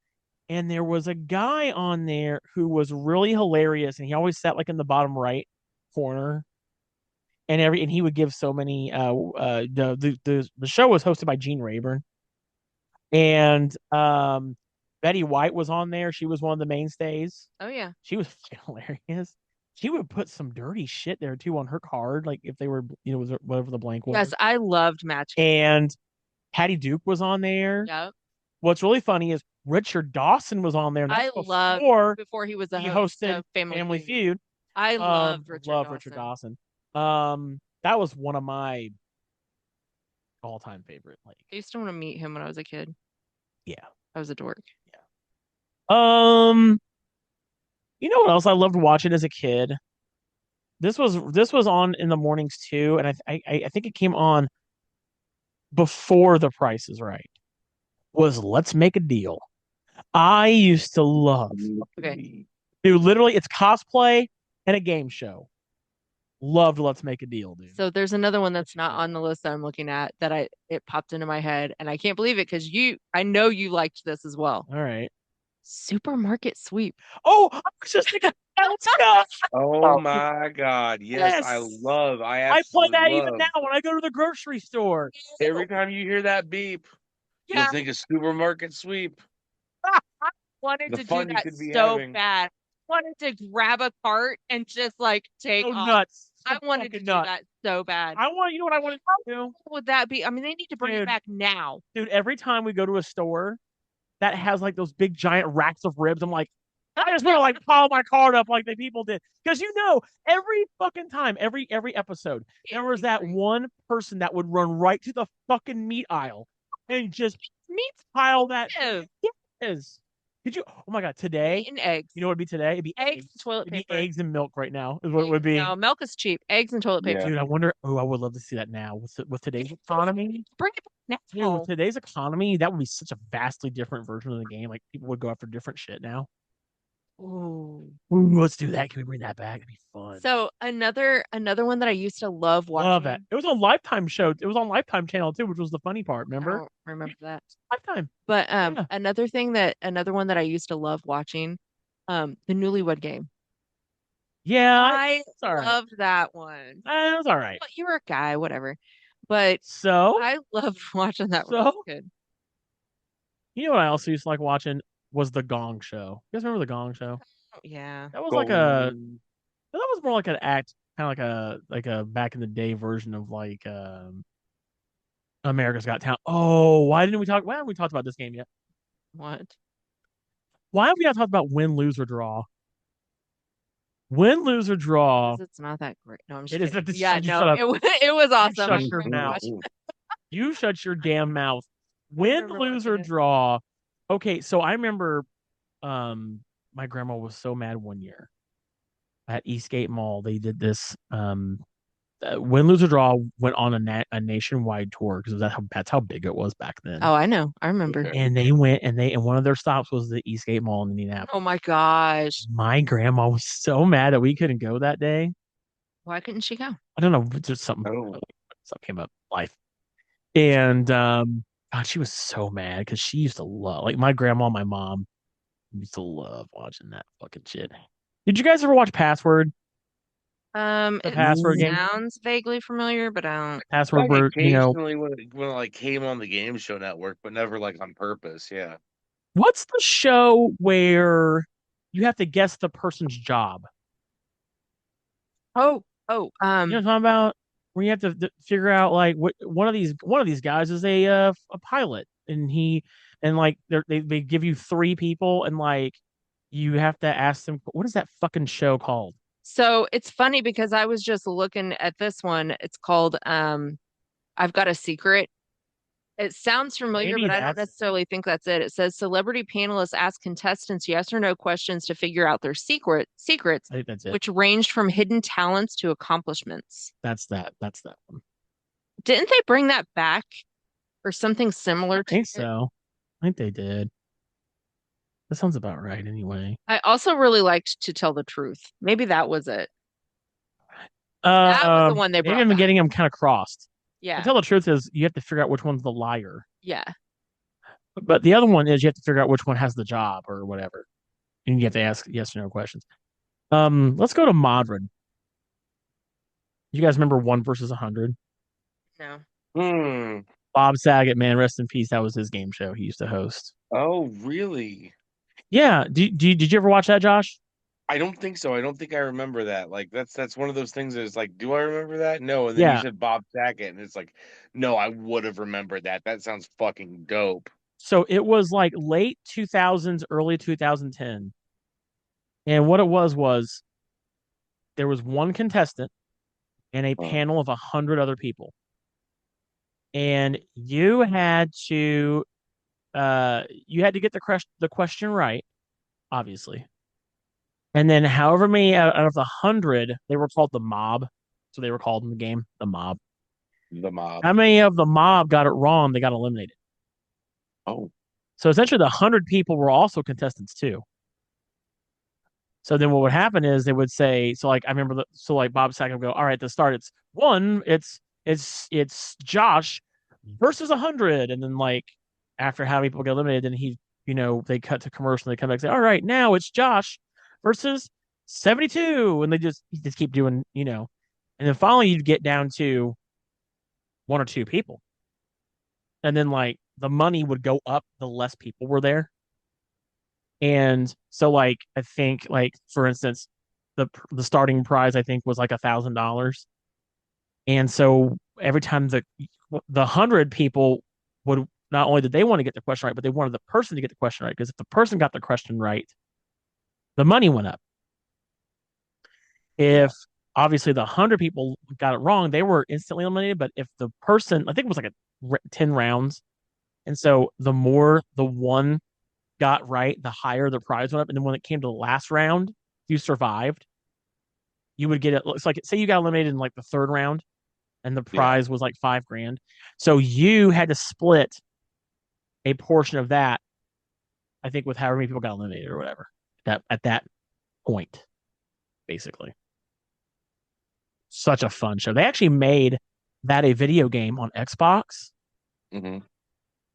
And there was a guy on there who was really hilarious, and he always sat like in the bottom right corner. And he would give so many the show was hosted by Gene Rayburn. And Betty White was on there. She was one of the mainstays. Oh yeah. She was hilarious. She would put some dirty shit there too on her card, like if they were, whatever the blank was. Yes, I loved Match Game. And Patty Duke was on there. Yep. What's really funny is Richard Dawson was on there. I loved before he was a host of Family Feud. I loved Richard Dawson. That was one of my all-time favorite. Like, I used to want to meet him when I was a kid. Yeah, I was a dork. Yeah. You know what else I loved watching as a kid? This was on in the mornings too, and I think it came on before The Price is Right. Was Let's Make a Deal. I used to love. Okay. Dude, literally, it's cosplay and a game show. Loved Let's Make a Deal, dude. So there's another one that's not on the list that I'm looking at that it popped into my head, and I can't believe it because I know you liked this as well. All right. Supermarket Sweep. Oh, I was just thinking stuff. Oh my God. Yes, I play that even now when I go to the grocery store. Every time you hear that beep, you'll think of Supermarket Sweep. I wanted to do that so bad. Wanted to grab a cart and just like take off. Nuts. I wanted to do that so bad. You know what I wanted to do? What would that be? I mean, they need to bring it back now. Dude, every time we go to a store that has like those big giant racks of ribs, I'm like, I just want to like pile my cart up like the people did. Because every fucking time, every episode, there was that one person that would run right to the fucking meat aisle and just pile that. Yes. Could you? Oh my God! Today, and eggs. You know what it'd be today? It'd be eggs and toilet paper. It'd be eggs and milk right now. Is what it would be. No, milk is cheap. Eggs and toilet paper. Dude, I wonder. Oh, I would love to see that now with today's economy. Bring it back now. Dude, with today's economy, that would be such a vastly different version of the game. Like people would go after different shit now. Ooh. Ooh, let's do that. Can we bring that back? It'd be fun. So another one that I used to love watching. Love that. It was on Lifetime show. It was on Lifetime channel too, which was the funny part. I Remember? don't remember that. Lifetime. But Yeah. another one that I used to love watching, the Newlywed Game. Yeah, I it's all right. loved that one. It was all right. But you were a guy, whatever. But So, I loved watching that when I was so a kid. you know what I also used to like watching was the Gong Show. You guys remember the Gong Show? Oh, yeah. That was like a that was more like an act, kind of like a back in the day version of like America's Got Talent. Oh, why haven't we talked about this game yet? What? Why have we not talked about win, lose, or draw? Win, lose, or draw. 'Cause it's not that great. No, I'm just It is kidding. that Yeah, you no, shut up. it was awesome. Shut I your remember mouth. watching it. You shut your damn mouth. I Win, remember lose, or watching it. draw. Okay, so I remember my grandma was so mad one year at Eastgate Mall. They did this win, lose, or draw went on a nationwide tour because that's how big it was back then. Oh, I know. I remember. Okay. And they went and one of their stops was the Eastgate Mall in Indianapolis. Oh my gosh. My grandma was so mad that we couldn't go that day. Why couldn't she go? I don't know, just something came up life. And God, she was so mad because she used to love, like, my grandma and my mom used to love watching that fucking shit. Did you guys ever watch Password? It Password game? sounds vaguely familiar, but I don't. Password Like where, occasionally when it like came on the game show network, but never like on purpose. Yeah. what's the show where you have to guess the person's job? Oh, You know what I'm talking about? Where you have to figure out like one of these guys is a pilot, and like they give you three people, and like you have to ask them, what is that fucking show called? so it's funny because I was just looking at this one. It's called I've Got a Secret. It sounds familiar, Maybe but I don't that's necessarily think that's it. It says celebrity panelists ask contestants yes or no questions to figure out their secrets, I think that's it. which ranged from hidden talents to accomplishments. That's that one. Didn't they bring that back or something similar I to think it? so. I think they did. That sounds about right anyway. I also really liked To Tell the Truth. Maybe that was it. That was the one they maybe brought I'm back. getting them kind of crossed. To Yeah. tell the truth is you have to figure out which one's the liar. Yeah. But the other one is you have to figure out which one has the job or whatever. And you have to ask yes or no questions. Let's go to Modern. You guys remember 1 versus 100? No. Bob Saget, man, rest in peace. That was his game show he used to host. Oh, really? Yeah. Did you ever watch that, Josh? I don't think so. I don't think I remember that. Like that's one of those things that is like, do I remember that? No. And then you said Bob Saget, and it's like, no, I would have remembered that. That sounds fucking dope. So it was like late 2000s, early 2010. And what it was there was one contestant and a panel of 100 other people. And you had to get the question right, obviously. And then however many out of the 100, they were called the mob. So they were called in the game, the mob. The mob. How many of the mob got it wrong, they got eliminated. Oh. So essentially the 100 people were also contestants too. So then what would happen is they would say, so like I remember like Bob Saget would go, all right, at the start it's Josh versus 100. And then like after how many people get eliminated, then they cut to commercial and they come back and say, all right, now it's Josh versus 72. And you just keep doing, and then finally you'd get down to 1 or 2 people. And then like the money would go up the less people were there. And so like I think like for instance, the starting prize I think was like $1,000. And so every time the 100 people would, not only did they want to get the question right, but they wanted the person to get the question right. Because if the person got the question right, the money went up. If obviously the 100 people got it wrong, they were instantly eliminated. But if the person, I think it was like 10 rounds. And so the more the one got right, the higher the prize went up. And then when it came to the last round, if you survived, you would get it. It's like, say you got eliminated in like the 3rd round and the prize was like $5,000. So you had to split a portion of that, I think, with however many people got eliminated or whatever at that point, basically. Such a fun show. They actually made that a video game on Xbox. Mm-hmm.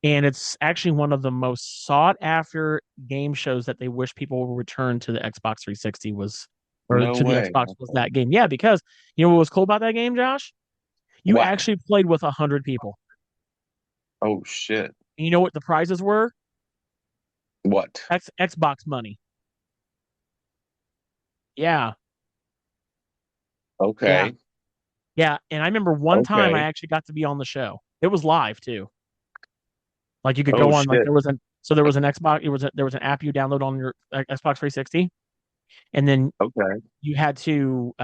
And it's actually one of the most sought after game shows that they wish people would return to the Xbox 360 was, or No to the way. Xbox was that game. Yeah, because you know what was cool about that game, Josh? You What? actually played with 100 people. Oh shit. And you know what the prizes were? What? Xbox money. Yeah. Okay. Yeah. And I remember one time I Okay. actually got to be on the show. It was live too. Like you could Oh go on, like shit. there was an Xbox, there was an app you download on your Xbox 360, and then Okay. you had to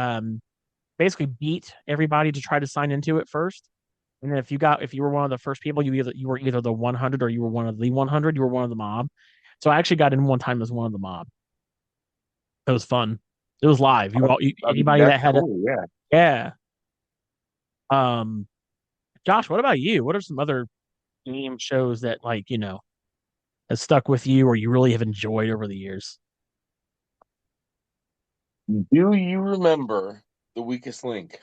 basically beat everybody to try to sign into it first. And then if you were one of the first people, you were either the 100 or you were one of the 100. You were one of the mob. So I actually got in one time as one of the mob. It was fun. It was live. I mean, Anybody that's that had it, cool. Yeah. yeah. Um, Josh, what about you? What are some other game shows that has stuck with you or you really have enjoyed over the years? Do you remember The Weakest Link?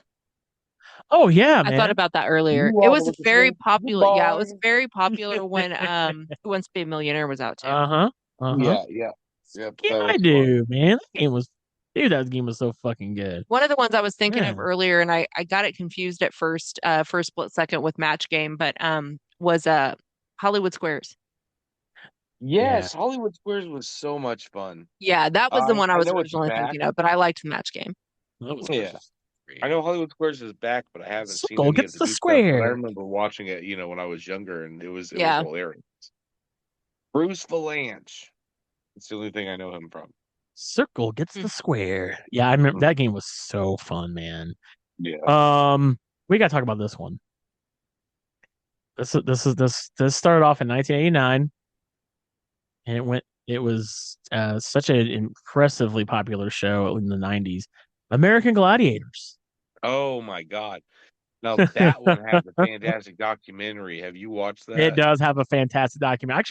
Oh yeah, I thought man. about that earlier. You It are the was Weakest very Link. popular. Yeah, it was Goodbye. very popular when Who Wants to Be a Millionaire was out too. Uh-huh. Uh-huh. Yeah. Yeah. Yep. Yeah, That I was fun. do, man. That game was so fucking good. One of the ones I was thinking of Yeah. earlier, and I got it confused at first, for a split second with Match Game, but was Hollywood Squares. Yeah. Yes, Hollywood Squares was so much fun. Yeah, that was the one I I was know it's originally back. thinking of, but I liked Match Game. That was Yeah. I know Hollywood Squares is back, but I haven't seen Circle any of gets the the new stuff. But I square. remember watching it, when I was younger, and it was Yeah. hilarious. Bruce Valanche. It's the only thing I know him from. Circle gets the square. Yeah, I remember that game was so fun, man. Yeah. We gotta talk about this one. This started off in 1989, and it was such an impressively popular show in the 90s. American Gladiators. Oh my God. Now that one has a fantastic documentary. Have you watched It that? does have a fantastic document.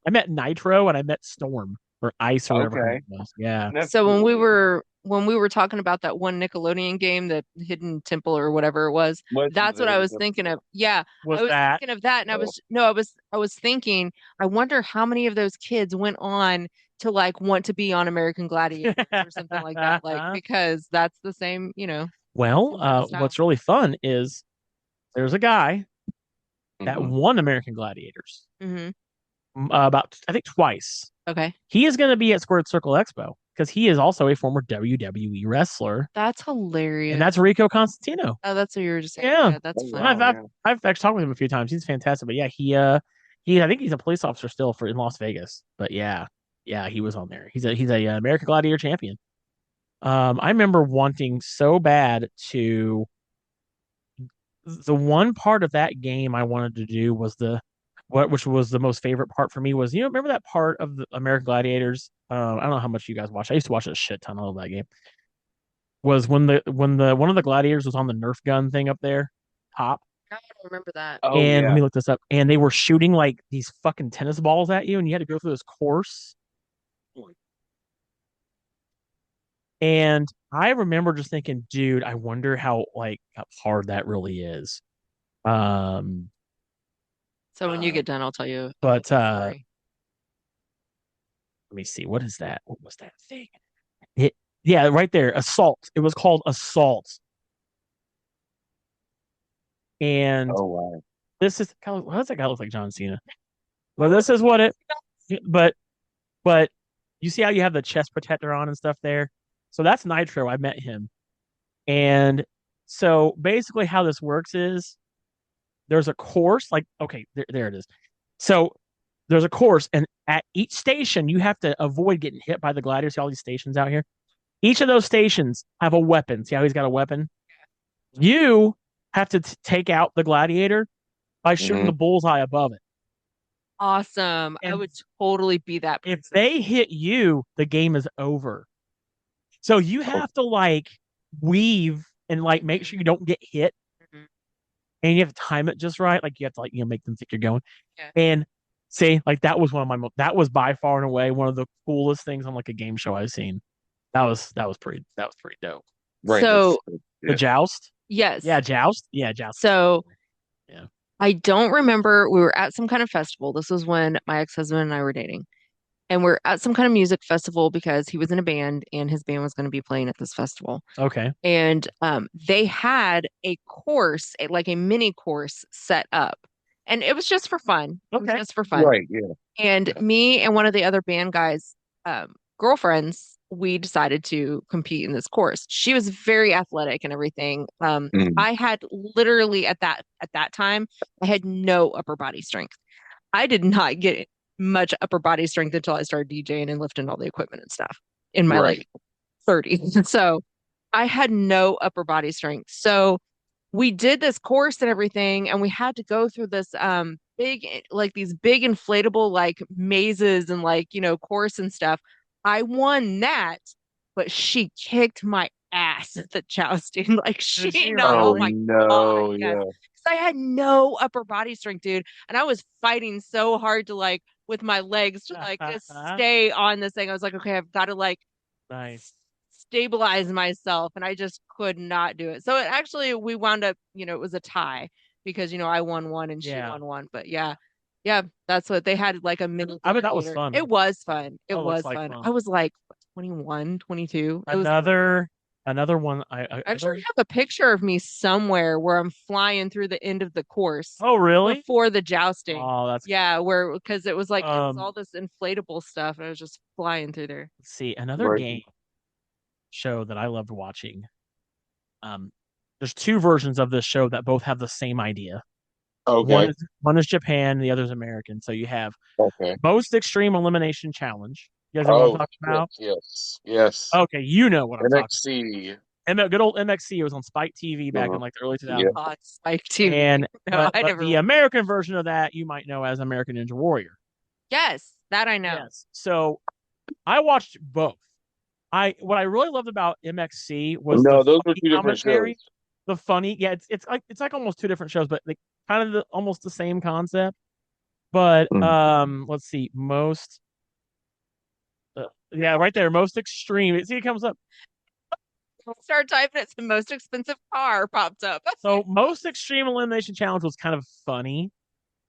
I met Nitro and I met Storm or Ice or whatever her name Okay. was. Yeah. That's So when cool. we were talking about that one Nickelodeon game, that Hidden Temple or whatever it was, that's what I was thinking of. Yeah, Was I was that? thinking of that, and Oh. I was thinking, I wonder how many of those kids went on to like want to be on American Gladiators or something like that, like because that's the same, Well, style. what's really fun is there's a guy that Mhm. won American Gladiators Mm-hmm. about, I think, twice. Okay, He is going to be at Squared Circle Expo because he is also a former WWE wrestler, that's and hilarious. that's Rico Constantino. Oh, that's what you were just saying. Yeah. Yeah, that's Oh, fun. wow, I've yeah. I've actually talked with him a few times. He's fantastic. But yeah, I think he's a police officer still in Las Vegas. But yeah, he was on there. He's a American Gladiator champion. I remember wanting so bad to. The one part of that game I wanted to do was which was the most favorite part for me was, remember that part of the American Gladiators? I don't know how much you guys watch. I used to watch a shit ton of that game. Was when the one of the gladiators was on the Nerf gun thing up there, top. I don't remember that. Oh And let yeah. me look this up. And they were shooting like these fucking tennis balls at you, and you had to go through this course. And I remember just thinking, dude, I wonder how hard that really is. Um, So when you get done, I'll tell you. but Story. let me see. What is that? What was that thing? Yeah, right there. Assault. It was called Assault. And Oh wow. this is how does that guy look like John Cena? Well, this is what it. But you see how you have the chest protector on and stuff there. So that's Nitro. I met him, and so basically how this works is there's a course. Like, okay, there it is. So there's a course, and at each station you have to avoid getting hit by the gliders. See all these stations out here. Each of those stations have a weapon. See how he's got a weapon? You have to take out the gladiator by shooting the bullseye above it. Awesome. I And would totally be that person. If they hit you, the game is over. So you have to weave and make sure you don't get hit. Mhm. And you have to time it just right. Like you have to make them think you're going. Yeah. And see, that was that was by far and away one of the coolest things on a game show I've seen. That was pretty dope. Right. So The joust? yes. Yeah, joust. Yeah, joust. So yeah. I don't remember. We were at some kind of festival. This was when my ex-husband and I were dating. And we're at some kind of music festival because he was in a band and his band was going to be playing at this festival. Okay. And they had a course, like a mini course set up. And it was just for fun. It was just for fun. Right. Yeah. And me and one of the other band guys, girlfriends, we decided to compete in this course. She was very athletic and everything. I had literally at that time, I had no upper body strength. I did not get much upper body strength until I started DJing and lifting all the equipment and stuff in my like 30s. So I had no upper body strength. So we did this course and everything, and we had to go through this these big inflatable like mazes and like, course and stuff. I won that, but she kicked my ass at the jousting. Like oh my God, yes. Yeah. I had no upper body strength, dude. And I was fighting so hard to like with my legs to like just stay on this thing. I was like, okay, I've got to like stabilize myself. And I just could not do it. So we wound up, it was a tie because, I won one and she won one. But yeah, that's what they had like a mini. I bet that was fun. It was fun. It was like fun. I was like 21, 22. Another one. I actually have a picture of me somewhere where I'm flying through the end of the course. Oh, really? Before the jousting. Oh, that's cool. Because it was like it was all this inflatable stuff, and I was just flying through there. Let's see another game show that I loved watching. There's two versions of this show that both have the same idea. Okay. One is Japan, the other is American. So you have Most Extreme Elimination Challenge. You guys know what I'm talking about? Yes. Okay, you know what I'm talking about. Good old MXC. It was on Spike TV back in like the early 2000s. Yeah. Spike TV. And but the American version of that you might know as American Ninja Warrior. Yes, that I know. Yes. So I watched both. What I really loved about MXC was those were two different shows. The funny, it's like almost two different shows, but like kind of almost the same concept. But let's see, right there, Most Extreme. See, it comes up. Start typing. It's the most expensive car popped up. So Most Extreme Elimination Challenge was kind of funny.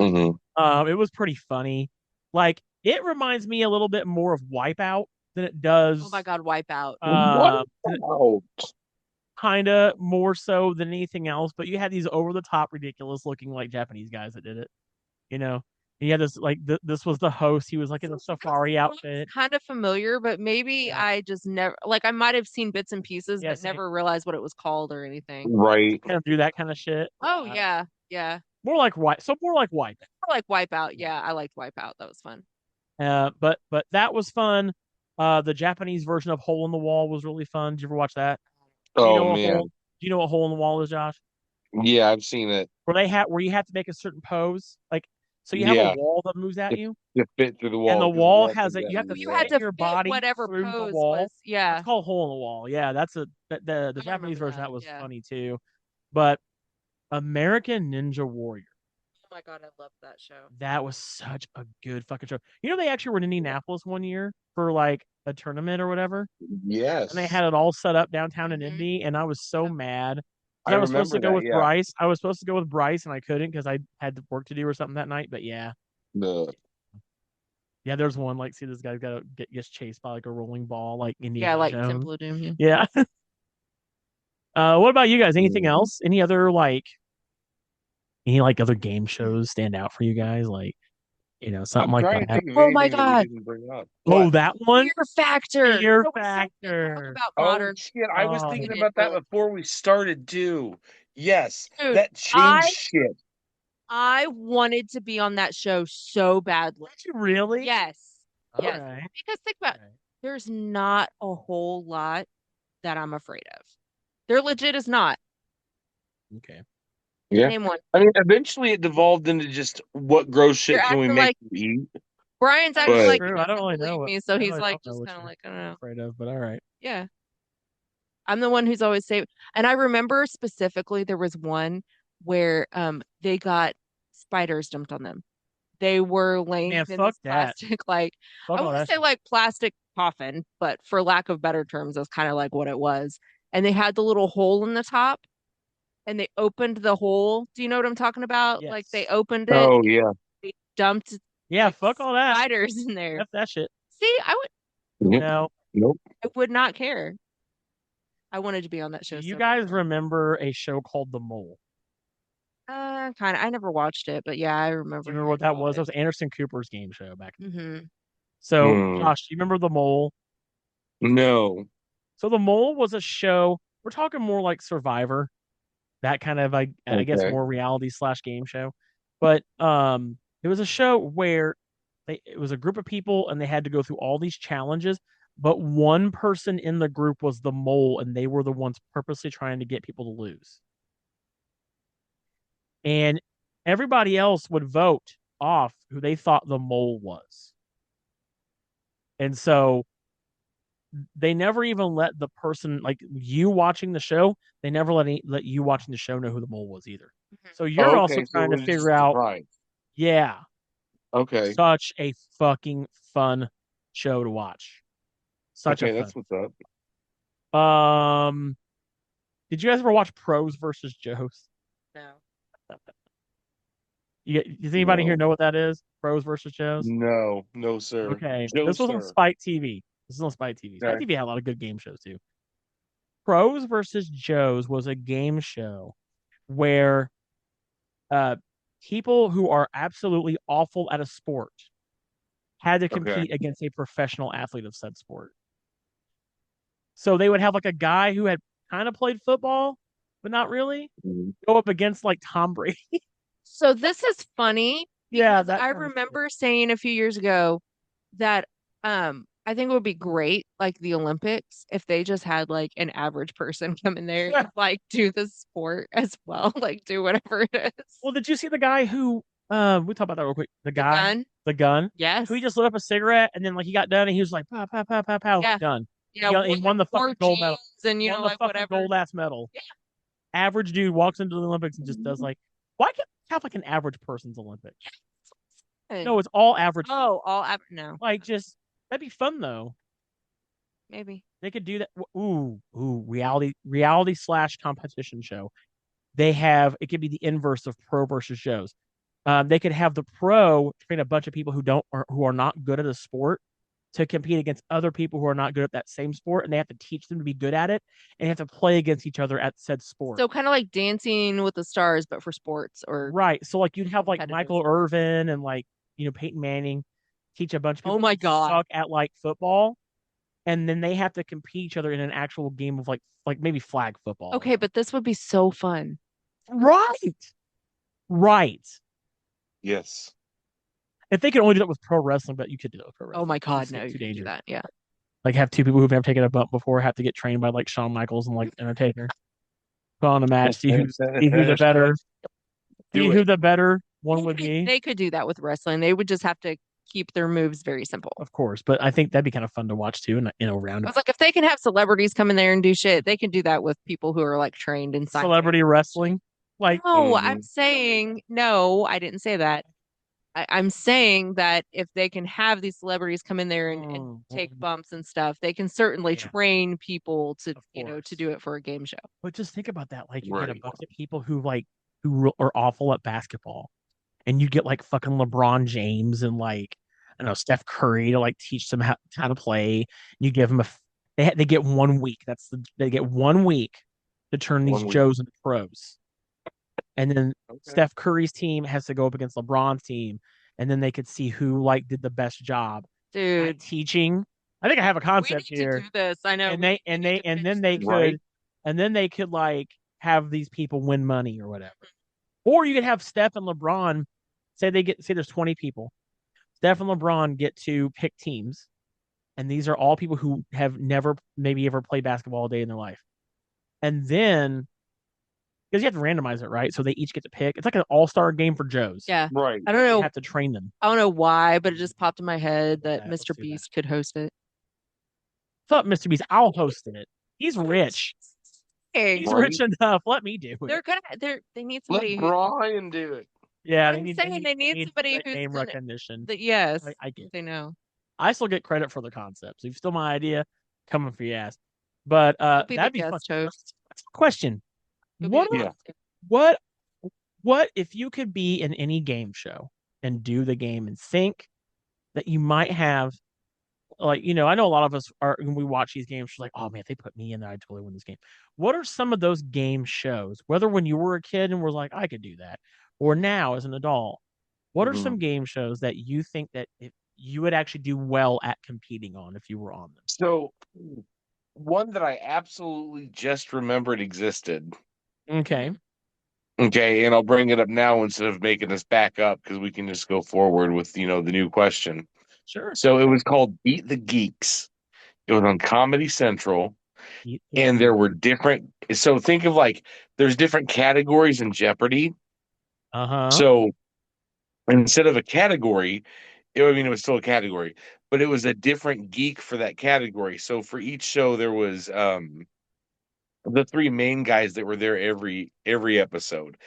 Mm-hmm. It was pretty funny. Like it reminds me a little bit more of Wipeout than it does. Oh my God, Wipeout. Kinda more so than anything else, but you had these over the top, ridiculous looking like Japanese guys that did it. He had this like this was the host. He was like in a safari outfit. Kind of familiar, but maybe I just never like I might have seen bits and pieces, but never realized what it was called or anything. Right. Kind of do that kind of shit. Oh yeah. More like Wipeout. More like Wipeout. Yeah, I liked Wipeout. That was fun. But that was fun. The Japanese version of Hole in the Wall was really fun. Did you ever watch that? Oh man. Do you know what Hole in the Wall is, Josh? Yeah, I've seen it. Where you have to make a certain pose, like so you have a wall that moves at you. You fit through the wall. And the wall has it. You have to fit your body whatever through pose the wall. was. Yeah. It's called Hole in the Wall. Yeah, that's the Japanese version that was funny too. But American Ninja Warrior. Oh my God, I love that show. That was such a good fucking show. They actually were in Indianapolis one year for like a tournament or whatever. Yes. And they had it all set up downtown in Indy, and I was so mad. I was supposed to go with Bryce. I was supposed to go with Bryce, and I couldn't because I had work to do or something that night. But yeah. No. Yeah, there's one like see this guy's gets chased by like a rolling ball like Indiana. Yeah, like Jones. Temple of Doom. Yeah. What about you guys? Anything else? Any other other game shows stand out for you guys? Like, something like that. Oh my God. Oh, that one? Fear Factor. Fear Factor. About modern. Shit. I was thinking about that before we started too. Yes. Dude, that changed shit. I wanted to be on that show so badly. Did you really? Yes. Yes. Right. Because think about it. There's not a whole lot that I'm afraid of. There legit is not. Okay. Yeah. Name one. I mean, eventually it devolved into just what gross shit can we make you eat? Brian's actually like, I don't really know me, so he's like just kind of like, I don't know. Afraid of, but all right. Yeah. I'm the one who's always safe. And I remember specifically there was one where they got spiders dumped on them. They were laying in this plastic, like I want to say like plastic coffin, but for lack of better terms, that's kind of like what it was. And they had the little hole in the top, and they opened the hole. Do you know what I'm talking about? Yes. Like they opened it, Oh yeah. they dumped Yeah, fuck all that. spiders in there. F that shit. See, Nope. No. Nope. I would not care. I wanted to be on that show. Do you so guys bad. remember a show called The Mole? Kind of. I never watched it, but yeah, I Do remember. you remember what that was? That was Anderson Cooper's game show back in the day. Mm-hmm. So, Hmm. Josh, do you remember The Mole? No. So, The Mole was a show. We're talking more like Survivor, that kind of, I guess, Okay. more reality / game show. But it was a show where it was a group of people and they had to go through all these challenges, but one person in the group was the mole, and they were the ones purposely trying to get people to lose. And everybody else would vote off who they thought the mole was. And so they never even let the person, like you watching the show, they never let you watching the show know who the mole was either. So you're Oh, also okay. So trying it to was just figure a out, surprise. yeah, Okay. such a fucking fun show to watch. Such Okay, a that's fun. what's up. Did you guys ever watch Pros versus Joes? No. Does anybody here No. know what that is? Pros versus Joes? No, no, sir. Okay. No, This was on sir. Spike TV. This is on Spike TV. Spike Okay. TV had a lot of good game shows too. Pros versus Joes was a game show where people who are absolutely awful at a sport had to Okay. compete against a professional athlete of said sport. So they would have like a guy who had kind of played football, but not really, Mhm. go up against like Tom Brady. So this is funny Yeah, because that I kind of shit. remember saying a few years ago that I think it would be great, like the Olympics, if they just had like an average person come in there and like do the sport as well, like do whatever it is. Well, did you see the guy who we talk about that real quick? The The guy, gun? the gun, Yes. who he just lit up a cigarette and then like he got done and he was like pow pow pow pow pow Yeah. done. Yeah, He won the fucking gold medal. and Won the like fucking whatever. gold ass medal. Yeah. Average dude walks into the Olympics and just does like, why can't we have like an average person's Olympics? No, it's all average. Oh, all average. No, Like just that'd be fun though. maybe. They could do that. Ooh, reality / competition show. They have it could be the inverse of pro versus Joes. They could have the pro train a bunch of people who are not good at a sport to compete against other people who are not good at that same sport, and they have to teach them to be good at it, and they have to play against each other at said sport. So kind of like Dancing with the Stars, but for sports or Right. So like you'd have like competitive. Michael Irvin and like Peyton Manning teach a bunch of people Oh my who God. suck at like football, and then they have to compete each other in an actual game of like maybe flag football. Okay, but this would be so fun. Right. Right. Yes. If they could only do that with pro wrestling, but you could do it with pro wrestling. Oh my God, It's no, too you can't do dangerous. that. Yeah. Like have two people who've never taken a bump before have to get trained by like Shawn Michaels and like Undertaker. Put on a match, see who's the better. See who the better one would be. They could do that with wrestling. They would just have to keep their moves very simple. Of course, but I think that'd be kind of fun to watch too. And round. I was like, if they can have celebrities come in there and do shit, they can do that with people who are like trained in science. Celebrity wrestling. Like no, I'm saying no. I didn't say that. I'm saying that if they can have these celebrities come in there and take bumps and stuff, they can certainly train people to to do it for a game show. But just think about that. Like you get a bunch of people who are awful at basketball, and you get like fucking LeBron James and like I don't know Steph Curry to like teach them how to play. You give them they get 1 week. They get 1 week to turn these Joes into pros. And then Steph Curry's team has to go up against LeBron's team, and then they could see who like did the best job. Dude, at teaching. I think I have a concept here. To do this, I know. And then they could like have these people win money or whatever. Or you could have Steph and LeBron say there's 20 people. Steph and LeBron get to pick teams, and these are all people who have never maybe ever played basketball a day in their life. And then because you have to randomize it, right? So they each get to pick. It's like an all-star game for Joes. Yeah. Right. I don't know. You have to train them. I don't know why, but it just popped in my head that Mr. Beast could host it. What's up, Mr. Beast? I'll host it. He's rich. He's rich enough. Let me do it. They need somebody. Let Brian do it. Yeah, they need somebody who's name recognition. Yes, I get. they know. I still get credit for the concept. So if you steal my idea, coming for your ass. But be that'd the be fun. guest host. That's a question. You'll be What the Yeah. guest host. what if you could be in any game show and do the game and think that you might have, like, I know a lot of us are when we watch these games, we're like, oh man, if they put me in there, I'd totally win this game. What are some of those game shows, whether when you were a kid and were like, I could do that, or now as an adult, what are some game shows that you think that if you would actually do well at competing on if you were on them? So one that I absolutely just remembered existed. Okay. Okay, and I'll bring it up now instead of making us back up because we can just go forward with the new question. Sure. So it was called Beat the Geeks. It was on Comedy Central, and there were different. So think of like there's different categories in Jeopardy. Uh-huh. So instead of a category, it was still a category, but it was a different geek for that category. So for each show, there was the three main guys that were there every episode.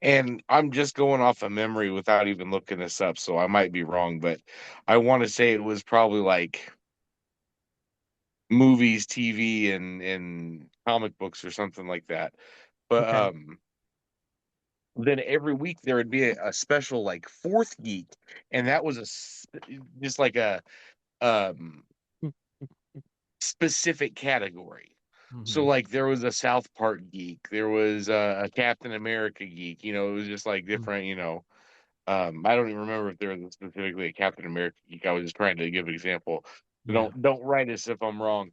And I'm just going off of memory without even looking this up, so I might be wrong, but I want to say it was probably like movies, TV, and comic books or something like that. But Okay. then every week there would be a special like fourth geek, and that was just like a um specific category. So like there was a South Park geek, there was a Captain America geek, it was just like different, I don't even remember if there was specifically a Captain America geek. I was just trying to give an example. So Yeah. don't write us if I'm wrong.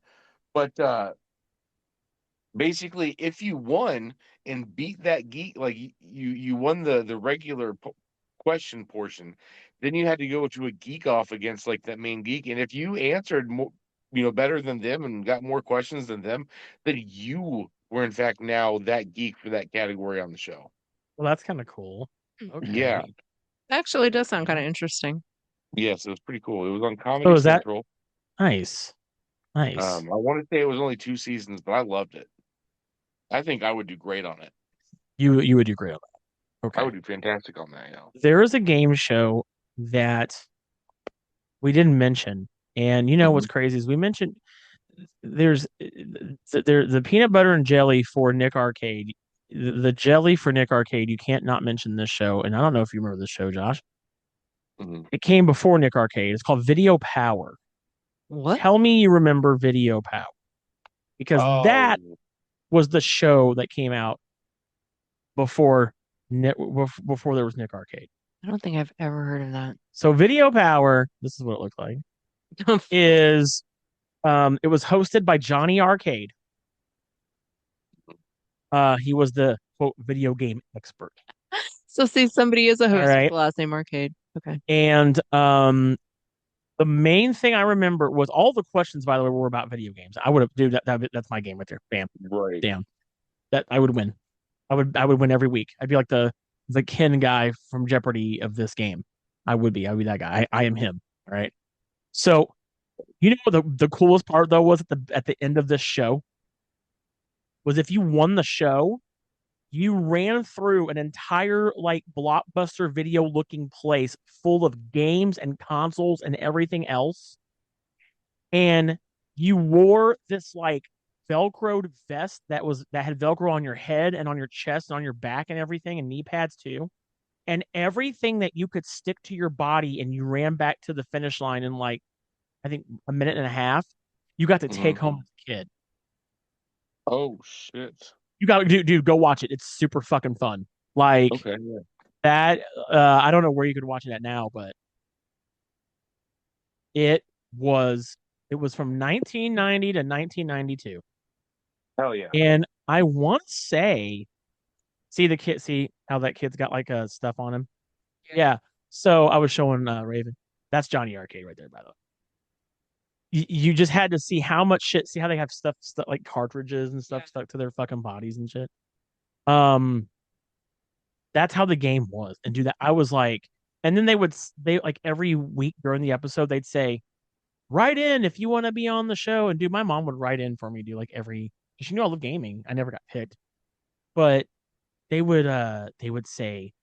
But basically if you won and beat that geek, like you won the regular question portion, then you had to go to a geek off against like that main geek, and if you answered more, better than them and got more questions than them, then you were in fact now that geek for that category on the show. Well, that's kind of cool. Yeah. Okay. Actually, it does sound kind of interesting. Yes, it was pretty cool. It was on So Comedy is that Central. nice? Nice. I want to say it was only 2 seasons, but I loved it. I think I would do great on it. You would do great on that. I Okay. would do fantastic on that. There is a game show that we didn't mention, and what's crazy is we mentioned there's the peanut butter and jelly for Nick Arcade. The jelly for Nick Arcade, you can't not mention this show, and I don't know if you remember this show, Josh. It came before Nick Arcade. It's called Video Power. What? Tell me you remember Video Power, because that was the show that came out before before there was Nick Arcade. I don't think I've ever heard of that. So Video Power, this is what it looked like, is it was hosted by Johnny Arcade. He was the quote video game expert. So see, somebody is a host All right. with the last name Arcade. Okay. And the main thing I remember was all the questions, by the way, were about video games. I would have, dude, that's my game right there. Bam. Right. Damn. That I would win. I would win every week. I'd be like the Ken guy from Jeopardy of this game. I'd be that guy. I am him. All right. So, the coolest part though was at the end of this show was if you won the show, you ran through an entire like Blockbuster video looking place full of games and consoles and everything else. And you wore this like velcroed vest that had velcro on your head and on your chest and on your back and everything, and knee pads too. And everything that you could stick to your body, and you ran back to the finish line in like I think a minute and a half, you got to take home as a kid. Oh shit. You got to dude, go watch it. It's super fucking fun. Like Okay, yeah. that I don't know where you could watch it at now, but it was from 1990 to 1992. Hell yeah. And I want to say, see how that kid's got like stuff on him. Yeah. So I was showing Raven. That's Johnny Arcade right there, by the way. You just had to see how much shit. See how they have stuff like cartridges and stuff stuck to their fucking bodies and shit. That's how the game was. And do that. I was like, and then they like every week during the episode they'd say, write in if you want to be on the show. And dude, my mom would write in for me. Do like she knew I love gaming. I never got picked, but they would say,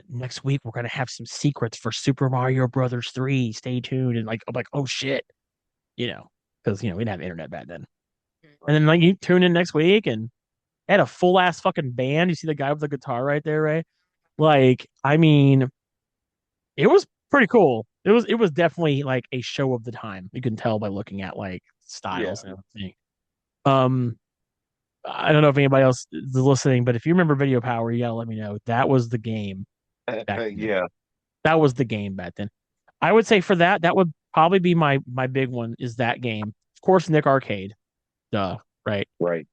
next week we're gonna have some secrets for Super Mario Brothers 3. Stay tuned. And like I'm like, oh shit, because we didn't have internet back then. And then like you tune in next week and they had a full ass fucking band. You see the guy with the guitar right there, right? Like, I mean, it was pretty cool. It was definitely like a show of the time. You can tell by looking at like styles and everything. I don't know if anybody else is listening, but if you remember Video Power, you gotta let me know. That was the game back then. Yeah. That was the game back then. I would say for that would probably be my big one is that game. Of course, Nick Arcade. Duh, right? Right.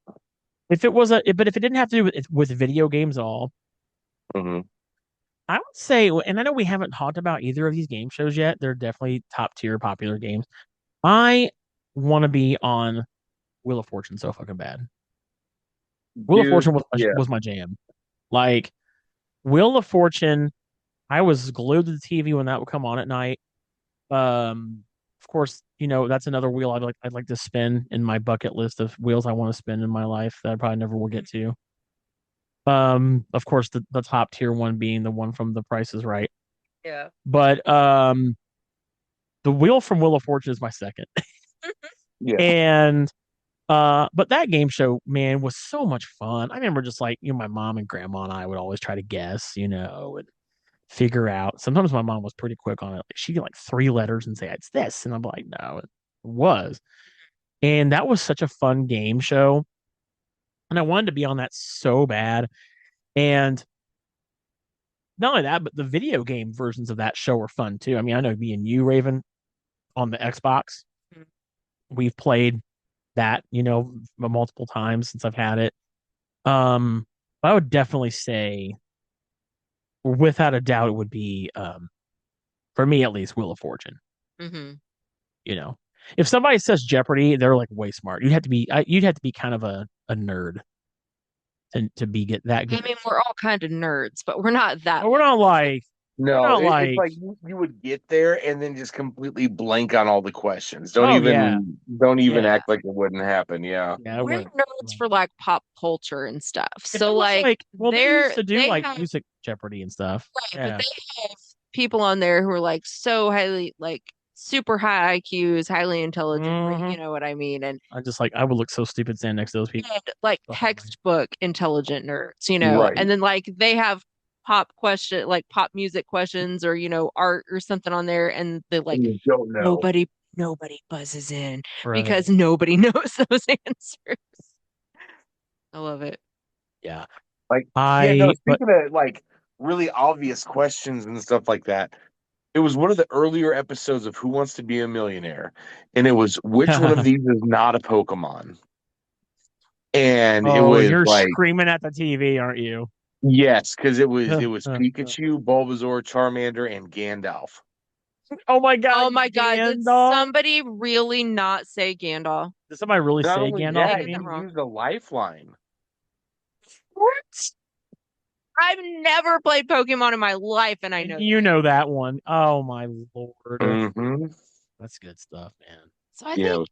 But if it didn't have to do with video games at all, Mm-hmm. I would say, and I know we haven't talked about either of these game shows yet. They're definitely top tier popular games. I want to be on Wheel of Fortune so fucking bad. Wheel of Fortune was my jam. Like Wheel of Fortune, I was glued to the TV when that would come on at night. Of course, that's another wheel I'd like to spin in my bucket list of wheels I want to spin in my life that I probably never will get to. Of course, the top tier one being the one from The Price is Right. Yeah. But the wheel from Wheel of Fortune is my second. Yeah. And but that game show, man, was so much fun. I remember just like, my mom and grandma and I would always try to guess, and figure out. Sometimes my mom was pretty quick on it. Like she'd get like 3 letters and say it's this, and I'm like, no, it was. And that was such a fun game show. And I wanted to be on that so bad. And not only that, but the video game versions of that show were fun too. I mean, I know me and you, Raven, on the Xbox, we've played that, multiple times since I've had it. I would definitely say, without a doubt, it would be, for me at least, Wheel of Fortune. Mm-hmm. If somebody says Jeopardy, they're like way smart. You'd have to be kind of a nerd to be get that good. I mean, we're all kind of nerds, but we're not that. We're not like it's like you would get there and then just completely blank on all the questions. Don't even act like it wouldn't happen. Yeah. We're nerds for like pop culture and stuff. So they used to do they like have, music Jeopardy and stuff. right? But they have people on there who are like so highly like super high IQs, highly intelligent. You know what I mean? And I would look so stupid standing next to those people. and, like textbook intelligent nerds, Right. and then like they have pop music questions or art or something on there, and they like You don't know. nobody buzzes in because nobody knows those answers. I love it. Yeah. Speaking of like really obvious questions and stuff like that, it was one of the earlier episodes of Who Wants to Be a Millionaire, and it was which one of these is not a Pokemon? And it was you're like screaming at the TV, aren't you? Yes, because it was Pikachu, Bulbasaur, Charmander, and Gandalf. Oh my god! Oh my god! Did somebody really not say Gandalf? Did somebody really say Gandalf? He used a lifeline. What? I've never played Pokemon in my life, and I know you know that one. Oh my lord! Mm-hmm. That's good stuff, man. So I think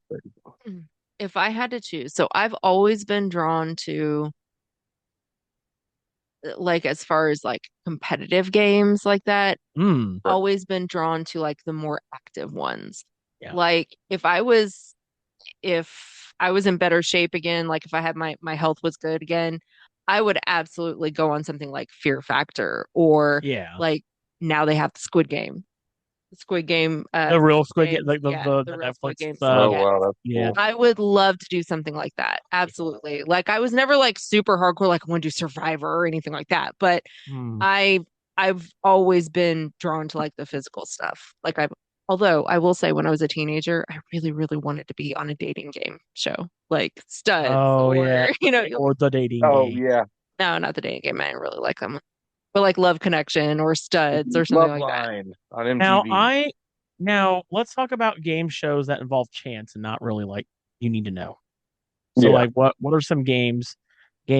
if I had to choose, so I've always been drawn to, like, as far as like competitive games like that, always been drawn to like the more active ones. Yeah. Like if I was in better shape again, like if I had my health was good again, I would absolutely go on something like Fear Factor or like now they have the Squid Game. The Squid Game, the real Squid Game, like the real Squid Game. Oh wow, that's cool. I would love to do something like that. Absolutely. Like I was never like super hardcore, like I want to do Survivor or anything like that. But I've always been drawn to like the physical stuff. Although I will say when I was a teenager, I really, really wanted to be on a dating game show, like Studs. Oh yeah, or the dating game. Oh yeah. No, not the dating game. I didn't really like them. But like Love Connection or Studs or something like that. On MTV. Now let's talk about game shows that involve chance and not really like you need to know. So like what are some game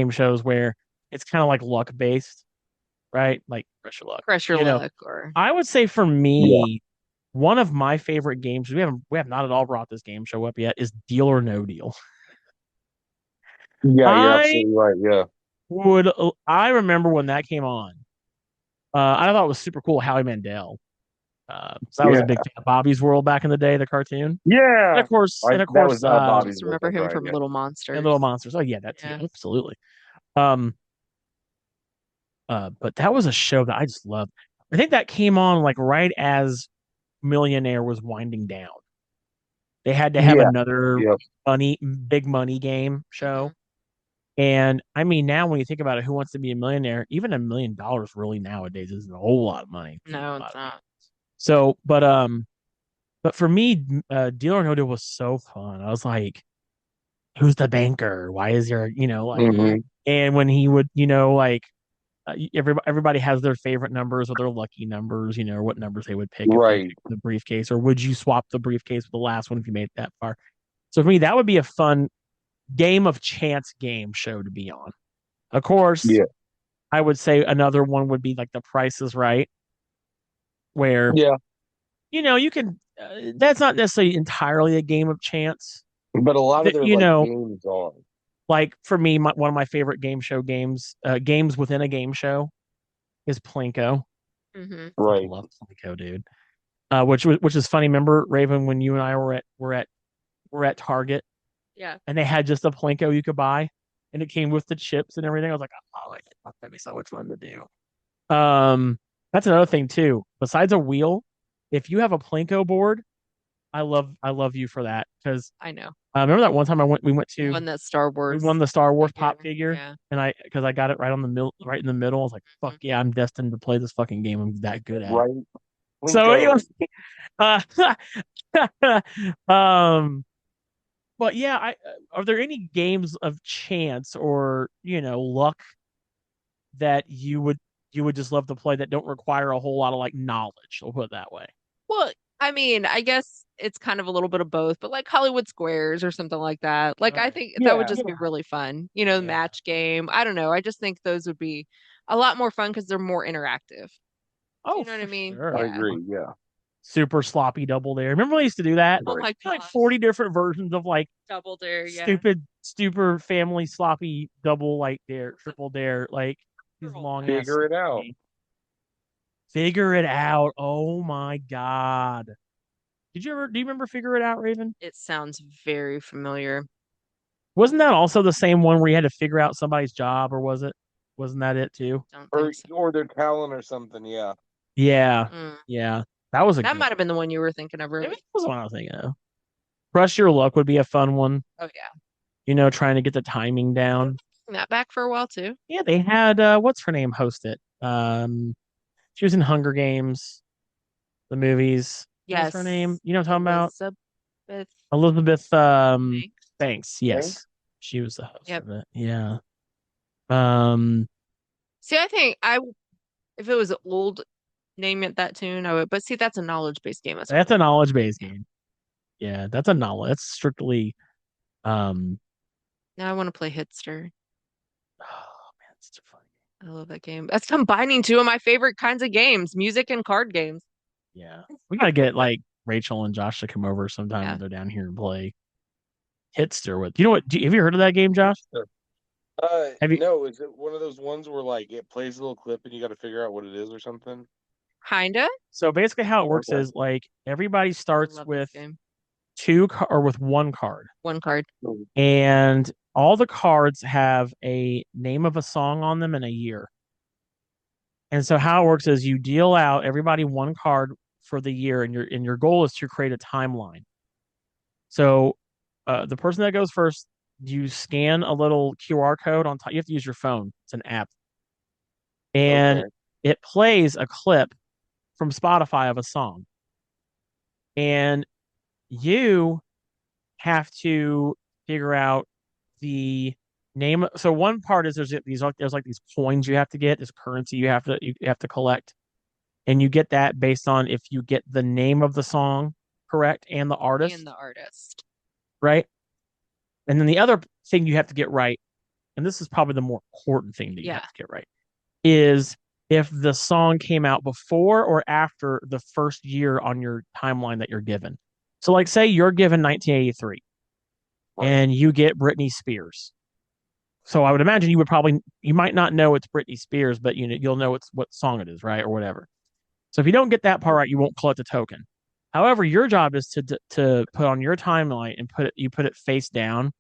shows where it's kind of like luck based, right? Like Crush Your Luck. Crush Your Luck or I would say for me, one of my favorite games, we have not at all brought this game show up yet, is Deal or No Deal. Yeah, you're absolutely right. Yeah. I remember when that came on, I thought it was super cool. Howie Mandel. So I was a big fan of Bobby's World back in the day, the cartoon. And Yeah. of course, That was not I Bobby's just World, remember that's him right. from Yeah. Little and Monsters. Little Monsters. Oh yeah, that's Yeah. absolutely. Um, but that was a show that I just loved. I think that came on like right as Millionaire was winding down. They had to have Yeah. another Yep. big money game show. Mhm. And I mean, now when you think about it, Who Wants to Be a Millionaire? Even $1 million really nowadays isn't a whole lot of money. No, it's not. So, but for me, Deal or No Deal was so fun. I was like, who's the banker? Why is there, like, Mhm. and when he would, like, everybody has their favorite numbers or their lucky numbers, or what numbers they would pick if they Right. picked the briefcase, or would you swap the briefcase with the last one if you made it that far? So for me, that would be a fun game of chance game show to be on. Of course, Yeah. I would say another one would be like The Price is Right, where Yeah. you can. That's not necessarily entirely a game of chance. But a lot of That their like games are. like for me, one of my favorite game show games, games within a game show, is Plinko. Mhm. Right. Love Plinko, dude. Which is funny. Remember, Raven, when you and I were at Target, Yeah. and they had just a Plinko you could buy, and it came with the chips and everything. I was like, oh, that'd be so much fun to do. That's another thing too. Besides a wheel, if you have a Plinko board, I love you for that, because I know. remember that one time we went We to won that Star we Wars won the Star Wars figure. pop figure, Yeah. and because I got it right in the middle. I was like, fuck Mhm. yeah, I'm destined to play this fucking game. I'm that good at it. Right. So Plinko. but yeah, are there any games of chance or luck that you would just love to play that don't require a whole lot of like knowledge? We'll put it that way. Well, I mean, I guess it's kind of a little bit of both, but like Hollywood Squares or something like that. Like I Okay. think that would Yeah. just be really fun. You know, the Yeah. match game. I don't know. I just think those would be a lot more fun because they're more interactive. Oh, You know what I for mean? sure. I Yeah. agree. Yeah. Super sloppy double dare. Remember we used to do that? Oh my Like gosh. 40 different versions of like Double Dare, yeah. stupid family sloppy double like dare, triple dare, like these long ass. Figure it out. Figure it out. Oh my God. Do you remember Figure It Out, Raven? It sounds very familiar. Wasn't that also the same one where you had to figure out somebody's job, or wasn't that it too? Don't Or think so. or their talent or something. Yeah. Yeah. Mm. Yeah. That was a That good might have been the one you were thinking of, one. really. Maybe that was the one I was thinking of. Crush Your Luck would be a fun one, Oh yeah. trying to get the timing down. Bring that back for a while too. Yeah, they had what's her name host it. She was in Hunger Games, the movies. What's her Yes. name? You know what I'm talking about? Elizabeth Elizabeth Banks. Banks. Yes. She was the host Yep. of it. Yeah. Um See, I think if it was old, name it that tune, I would. But see, that's a knowledge-based game. that's a knowledge based game. Yeah, that's a knowledge. That's strictly um Now I want to play Hitster. oh man, it's such a fun I love that game. That's combining two of my favorite kinds of games, music and card games. game. Yeah. We gotta get like Rachel and Josh to come over sometime Yeah. when they're down here and play Hitster with. You know what? Have you heard of that game, Josh? Have you No, is it one of those ones where like it plays a little clip and you got to figure out what it is or something? Kinda. So basically how it works Okay. is like everybody I starts love with this game. or with one card. One card. And all the cards have a name of a song on them and a year. And so how it works is you deal out everybody one card for the year, and your goal is to create a timeline. So the person that goes first, you scan a little QR code on top. You have to use your phone. It's an app. And Okay. it plays a clip from Spotify of a song. And you have to figure out the name. So one part is there's like these coins you have to get, this currency you have to collect, and you get that based on if you get the name of the song correct and the artist, And the artist. right? And then the other thing you have to get right, and this is probably the more important thing that you have to get right, is if the song came out before or after the first year on your timeline that you're given. So like say you're given 1983 Right. and you get Britney Spears. So I would imagine you might not know it's Britney Spears, but you'll know what song it is, right, or whatever. So if you don't get that part right, you won't collect a token. However, your job is to put on your timeline and put it face down,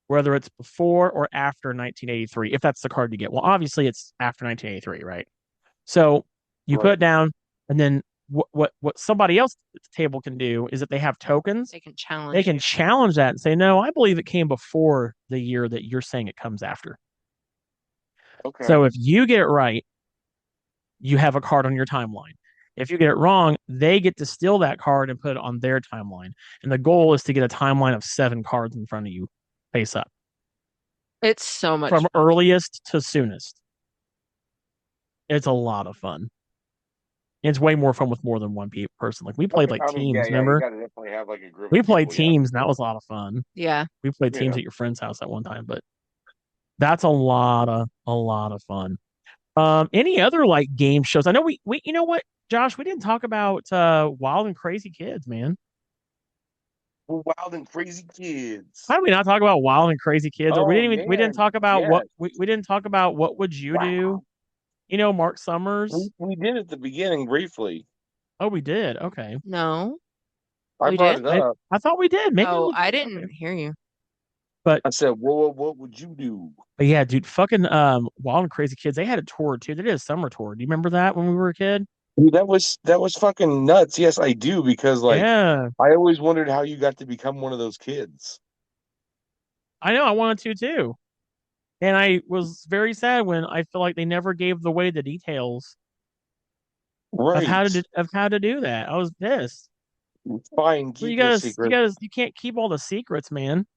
whether it's before or after 1983, if that's the card you get. Well, obviously it's after 1983, right? So you put it down, and then what somebody else at the table can do is if they have tokens, They can challenge. They can challenge that and say, no, I believe it came before the year that you're saying it comes after. Okay. So if you get it right, you have a card on your timeline. If you get it wrong, they get to steal that card and put it on their timeline. And the goal is to get a timeline of 7 cards in front of you face up. It's so much from fun. earliest to soonest. It's a lot of fun. It's way more fun with more than one person. Like we played teams, remember? You gotta definitely have like a group. We played teams, and that was a lot of fun. Yeah. We played teams at your friend's house at one time, but that's a lot of fun. Any other like game shows? I know we you know what, Josh, we didn't talk about Wild and Crazy Kids, man. Wild and Crazy Kids. How did we not talk about Wild and Crazy Kids? Or we didn't man. we didn't talk about Yes. what we didn't talk about what would you do? You know, Mark Summers. We did at the beginning briefly. Oh, we did. Okay. No. I We brought did? it up. I thought we did. Maybe Oh, we did. I didn't hear you. But I said, what would you do? But yeah, dude, fucking Wild and Crazy Kids, they had a tour too. They did a summer tour. Do you remember that when we were a kid? Dude, that was fucking nuts. Yes, I do, because Yeah, I always wondered how you got to become one of those kids. I know. I wanted to too. And I was very sad when I feel like they never gave away the details Right. of how to do that. I was pissed. Fine, keep your secret. You can't keep all the secrets, man.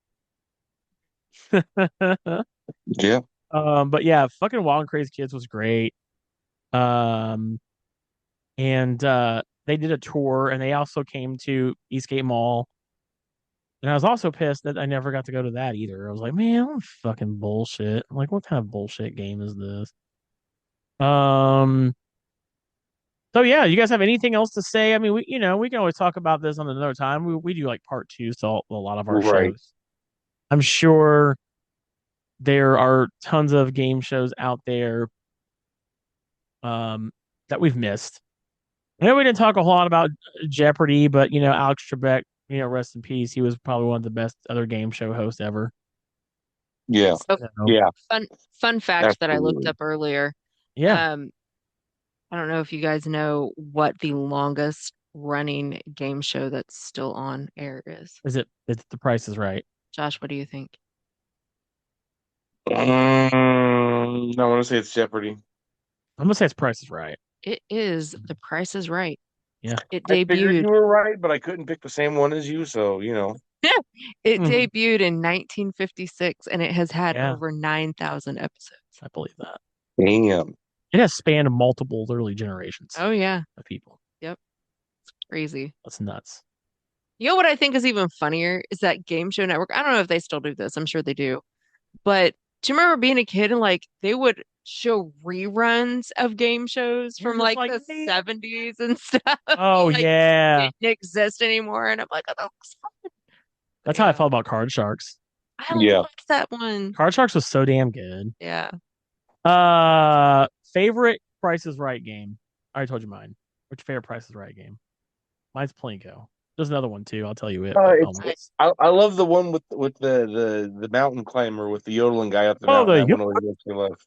Yeah. But yeah, fucking Wild and Crazy Kids was great. And they did a tour, and they also came to Eastgate Mall. And I was also pissed that I never got to go to that either. I was like, man, what fucking bullshit. I'm like, what kind of bullshit game is this? So yeah, you guys have anything else to say? I mean, we can always talk about this on another time. We do like part 2 to a lot of our shows. I'm sure there are tons of game shows out there that we've missed. I know we didn't talk a whole lot about Jeopardy, but Alex Trebek, rest in peace. He was probably one of the best other game show hosts ever. Yeah. So, Yeah. Fun fact that I looked up earlier. Yeah. I don't know if you guys know what the longest running game show that's still on air is. It's The Price is Right. Josh, what do you think? I want to say it's Jeopardy. I'm gonna say it's Price is Right. It is The Price is Right. Yeah. It I figured debuted. you were right, but I couldn't pick the same one as you, so It debuted in 1956, and it has had Yeah. over 9,000 episodes. I believe that. Damn. It has spanned multiple early generations Oh yeah, of people. Yep. It's crazy. That's nuts. You know what I think is even funnier is that Game Show Network. I don't know if they still do this. I'm sure they do. But do you remember being a kid and they would show reruns of game shows from You're just the like, 70s and stuff? Oh yeah. Didn't exist anymore. And I'm like, oh, that's fun. That's how I felt about Card Sharks. I loved that one. Card Sharks was so damn good. Yeah. Favorite Price is Right game. I already told you mine. What's your favorite Price is Right game? Mine's Plinko. There's another one too. I'll tell you it. I love the one with the mountain climber with the yodeling guy up the mountain. That one always makes me laugh.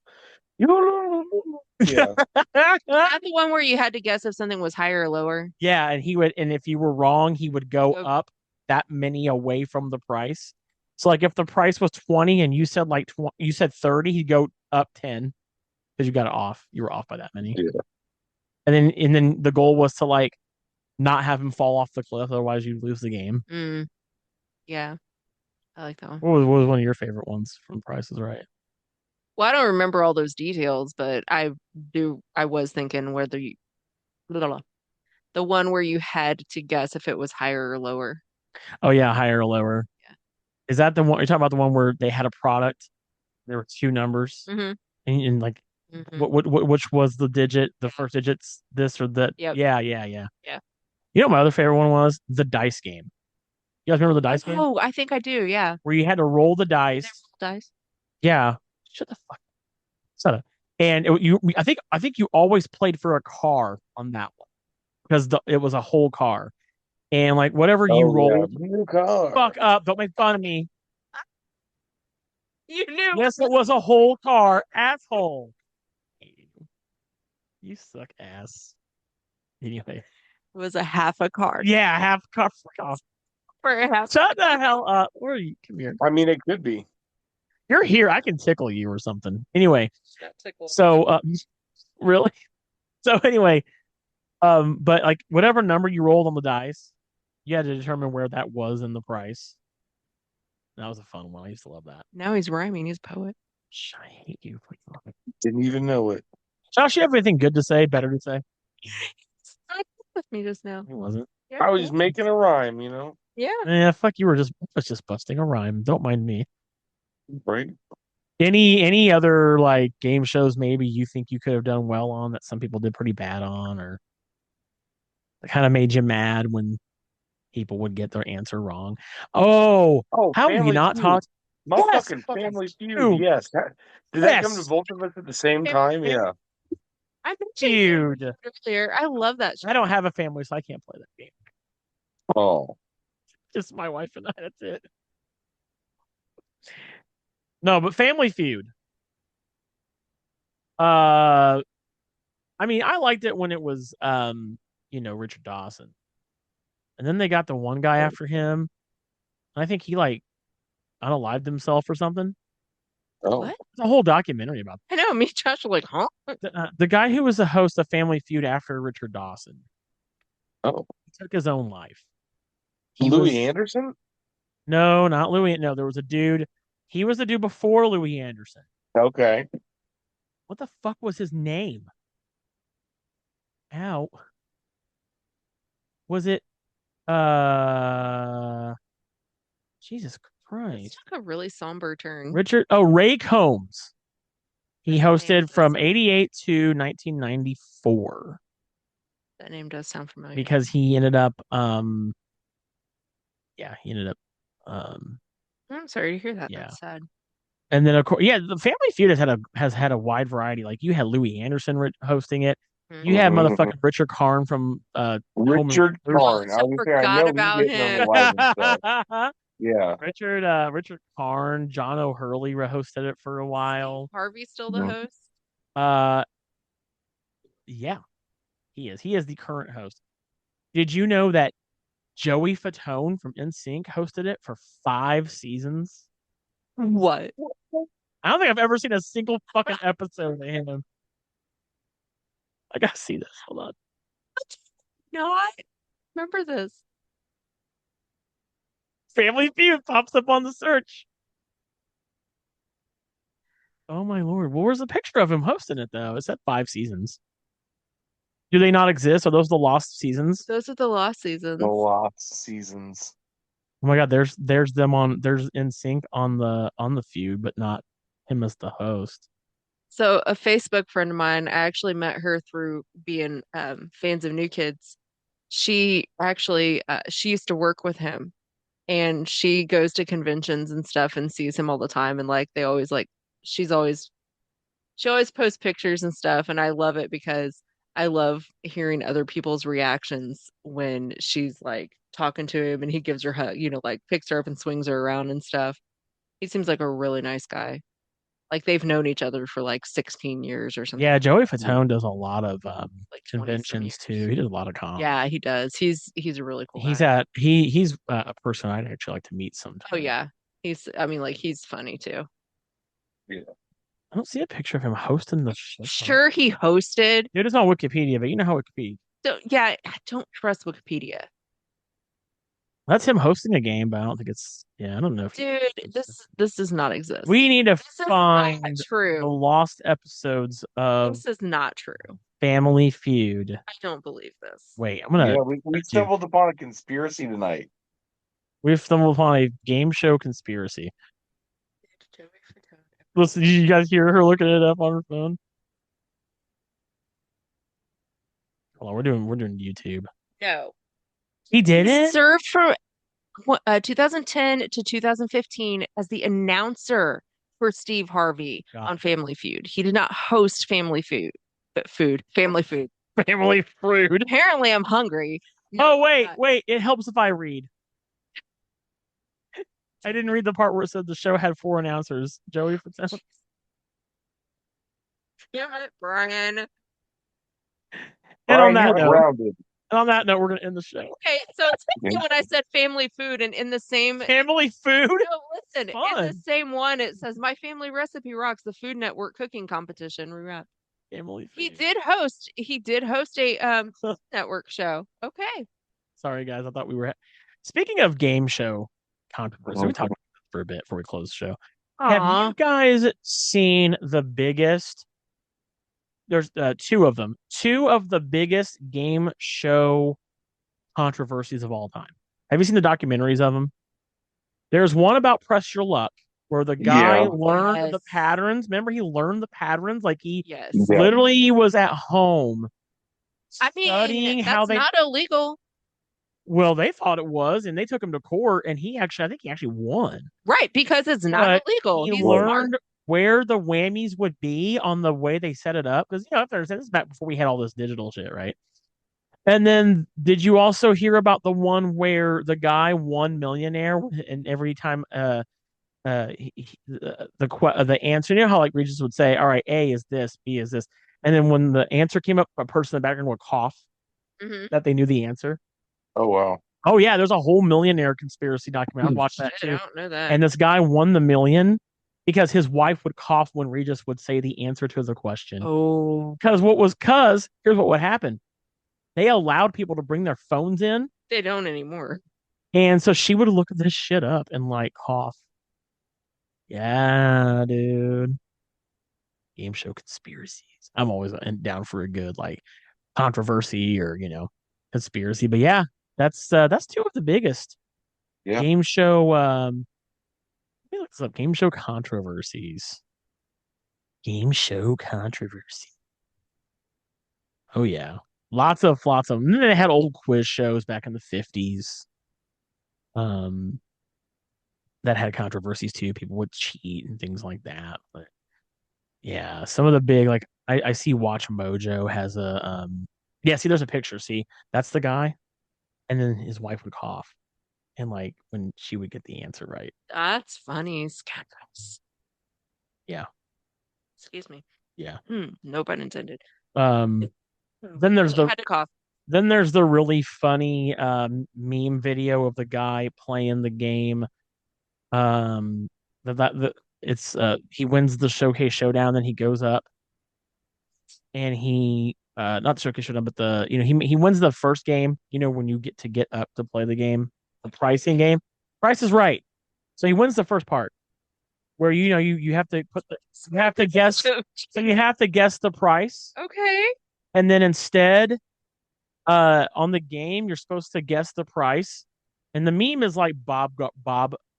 Yeah. Is that the one where you had to guess if something was higher or lower? Yeah, and if you were wrong, he would go up that many away from the price. So if the price was 20 and you said you said 30, he'd go up 10 because you got it off. You were off by that many. Yeah. And then the goal was to not have him fall off the cliff, otherwise you'd lose the game. Yeah. I like that one. What was one of your favorite ones from Price is Right? Well, I don't remember all those details, but I was thinking whether the one where you had to guess if it was higher or lower. Oh yeah, higher or lower. Yeah. Is that the one you're talking about? The one where they had a product, there were 2 numbers, Mm-hmm. and which was the digit? The first digit's this or that? Yep. Yeah. You know what my other favorite one was? The dice game. You guys remember the dice game? Oh, I think I do. Yeah. Where you had to roll the dice. Dice. Yeah. Shut the fuck. Shut up. And I think you always played for a car on that one because it was a whole car, and like whatever you Oh yeah, rolled, new car. fuck up. Don't make fun of me. You knew. Yes, it was a whole car, asshole. You suck ass. Anyway, It was a half a car. yeah, half car. Fuck off. For a half. Shut the hell up. Where are you? Come here. I mean, it could be. You're here. I can tickle you or something. Anyway, so really. So anyway, but like whatever number you rolled on the dice, you had to determine where that was in the price. That was a fun one. I used to love that. Now he's rhyming. He's a poet. I hate you. Didn't even know it. Josh, you have anything good to say? Better to say? With me just now. It wasn't. Yeah, I was just making a rhyme, you know. Yeah. Yeah, fuck you. Was just busting a rhyme. Don't mind me. Right. Any other like game shows maybe you think you could have done well on that some people did pretty bad on, or that kind of made you mad when people would get their answer wrong? Oh, how have you not talked? Motherfucking Family Feud, yes. Did that come to Yes. both of us at the same time? Yeah. I mentioned Dude. earlier. I love that show. I don't have a family, so I can't play that game. Oh. Just my wife and I. That's it. No, but Family Feud. I mean, I liked it when it was Richard Dawson. And then they got the one guy after him. I think he like unalived himself or something. Oh. What? It's a whole documentary about I know. Me and Josh are like, huh? the guy who was the host of Family Feud after Richard Dawson. Oh. He took his own life. Louis Anderson? No, not Louis. No, there was a dude. He was the dude before Louis Anderson. Okay. What the fuck was his name? Ow. Was it Jesus Christ. It's took a really somber turn. Ray Combs. He hosted from sound- 88 to 1994 That name does sound familiar. because he ended up I'm sorry to hear that. Yeah. That's sad. and then of course the Family Feud has had a wide variety. Like you had Louis Anderson hosting it. You had motherfucking Richard Karn from Richard Karn. I forgot about him. Yeah. Richard Karn, John O'Hurley hosted it for a while. Harvey's still the host? Yeah. He is. He is the current host. Did you know that Joey Fatone from NSYNC hosted it for 5 seasons? What? I don't think I've ever seen a single fucking episode of him. I gotta see this. Hold on. No, I remember this. Family Feud pops up on the search. Oh my lord. Well, where's the picture of him hosting it though? It said 5 seasons. Do they not exist? Are those the lost seasons? Those are the lost seasons. The lost seasons. Oh my god, there's NSYNC on the feud, but not him as the host. So a Facebook friend of mine, I actually met her through being fans of New Kids. She actually she used to work with him, and she goes to conventions and stuff and sees him all the time. And like they always like she always posts pictures and stuff, and I love it because I love hearing other people's reactions when she's like talking to him and he gives her a hug, like picks her up and swings her around and stuff. He seems like a really nice guy. Like they've known each other for like 16 years or something. Yeah, Joey Fatone does a lot of Like conventions too. He does a lot of comp. Yeah, he does. He's a really cool He's guy. he's a person I'd actually like to meet sometime. Oh yeah. He's funny too. Yeah. I don't see a picture of him hosting the show. Sure he hosted. It is on Wikipedia, but you know how Wikipedia. Yeah, I don't trust Wikipedia. That's him hosting a game, but I don't think it's I don't know. Dude, this does not exist. We need to This is find not the true. lost episodes of This is not true. Family Feud. I don't believe this. Wait, I'm gonna. We stumbled upon a conspiracy tonight. We've stumbled upon a game show conspiracy. Listen, did you guys hear her looking it up on her phone? Hold on, we're doing YouTube. No. He did it? Served from 2010 to 2015 as the announcer for Steve Harvey God. on Family Feud. He did not host Family Feud, but Family Food. Family Food. Apparently, I'm hungry. Oh, wait. It helps if I read. I didn't read the part where it said the show had 4 announcers. Joey Fatone. Damn it, Brian. And on that you're note, grounded. we're going to end the show. Okay, so it's funny when I said Family Food, and in the same Family Food? no, listen, in Fun. the same one, it says My Family Recipe Rocks, the Food Network cooking competition rewrap. Family Food. He did host a network show. Okay. Sorry, guys. I thought we were. Speaking of game show controversy, we talked about this for a bit before we close the show. Have you guys seen the biggest? There's 2 of them. 2 of the biggest game show controversies of all time. Have you seen the documentaries of them? There's one about Press Your Luck, where the guy learned the patterns. Remember, he learned the patterns. Like he literally was at home studying that's not illegal. Well, they thought it was, and they took him to court, and I think he actually won. Right, because it's not illegal. He learned where the whammies would be on the way they set it up. Because, this is back before we had all this digital shit, right? And then, did you also hear about the one where the guy won Millionaire, and every time the answer, how like Regis would say, all right, A is this, B is this, and then when the answer came up, a person in the background would cough that they knew the answer. Oh wow. Oh yeah, there's a whole Millionaire conspiracy documentary. I watched that too. I don't know that. And this guy won the million because his wife would cough when Regis would say the answer to the question. Oh. Because here's what would happen. They allowed people to bring their phones in. They don't anymore. And so she would look this shit up and like cough. Yeah, dude. Game show conspiracies. I'm always down for a good like controversy or conspiracy. But yeah, that's 2 of the biggest game show. Let me look this up. Game show controversies. Game show controversy. Oh yeah, lots of them. And then they had old quiz shows back in the 50s. That had controversies too. People would cheat and things like that. But yeah, some of the big like I see Watch Mojo has a see there's a picture. See, that's the guy. And then his wife would cough. And like when she would get the answer right. That's funny. Scoundrels. Yeah. Excuse me. Yeah. No pun intended. Then there's had to cough. Then there's the really funny meme video of the guy playing the game. He wins the Showcase Showdown, then he goes up and he not the Showcase Showdown, but he wins the first game, when you get up to play the game, the pricing game. Price is Right. So he wins the first part where you have to guess so you have to guess the price. Okay. And then instead on the game you're supposed to guess the price. And the meme is like Bob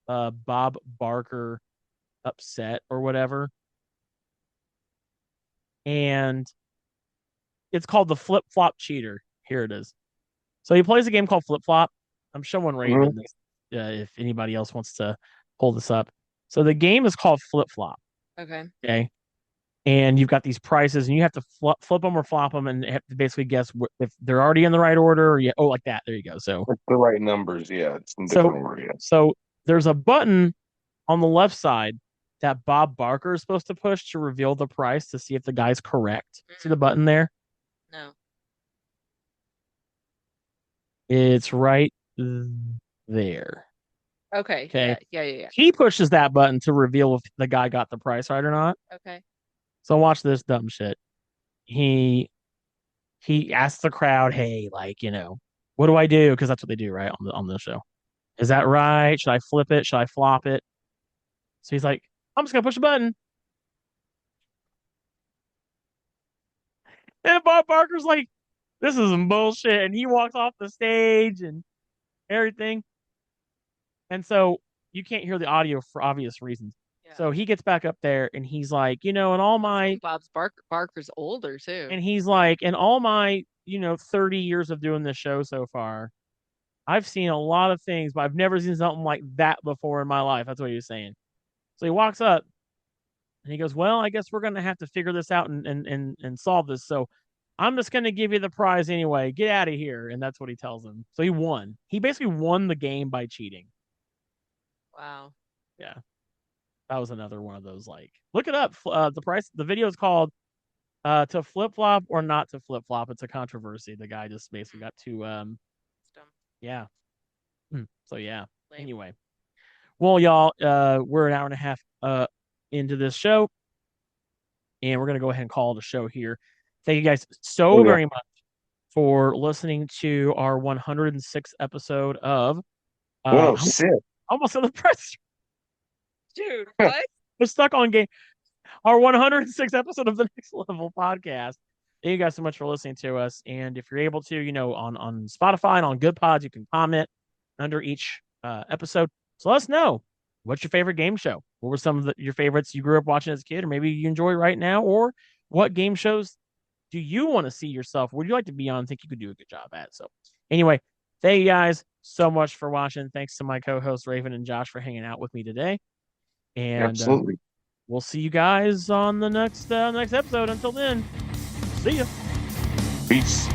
Barker upset or whatever. And it's called the Flip Flop Cheater. Here it is. So he plays a game called Flip Flop. I'm showing Raven this, if anybody else wants to pull this up. So the game is called Flip Flop. Okay. And you've got these prices, and you have to flip them or flop them, and have to basically guess if they're already in the right order. Or like that. There you go. So it's the right numbers. Yeah, it's in different order. Yeah. So there's a button on the left side that Bob Barker is supposed to push to reveal the price to see if the guy's correct. See the button there? No. It's right there. Okay. Yeah. He pushes that button to reveal if the guy got the price right or not. Okay. So watch this dumb shit. He asks the crowd, "Hey, what do I do?" Because that's what they do, right, on the show. Is that right? Should I flip it? Should I flop it? So he's like, "I'm just gonna push a button." And Bob Barker's like, "This is some bullshit," and he walks off the stage and everything. And so you can't hear the audio for obvious reasons. Yeah. So he gets back up there and he's like, in all my Barker's older too. And he's like, in all my, 30 years of doing this show so far, I've seen a lot of things, but I've never seen something like that before in my life. That's what he was saying. So he walks up And he goes, well, I guess we're going to have to figure this out and solve this. So I'm just going to give you the prize anyway. Get out of here. And that's what he tells him. So he won. He basically won the game by cheating. Wow. Yeah. That was another one of those, like, look it up. The video is called To Flip Flop or Not to Flip Flop. It's a controversy. The guy just basically got too, yeah. So yeah. Lame. Anyway. Well, y'all, we're an hour and a half into this show, and we're going to go ahead and call it a show here. Thank you guys so very much for listening to our 106th episode of 106. Almost on the press. Dude, what? We're stuck on game. Our 106th episode of the Next Level podcast. Thank you guys so much for listening to us. And if you're able to, on Spotify and on Good Pods, you can comment under each episode. So let us know, what's your favorite game show? What were some of your favorites you grew up watching as a kid, or maybe you enjoy right now? Or what game shows do you want to see yourself? Would you like to be on? Think you could do a good job at? So anyway, thank you guys so much for watching. Thanks to my co-hosts Raven and Josh for hanging out with me today. And Absolutely. We'll see you guys on the next episode. Until then, see ya. Peace.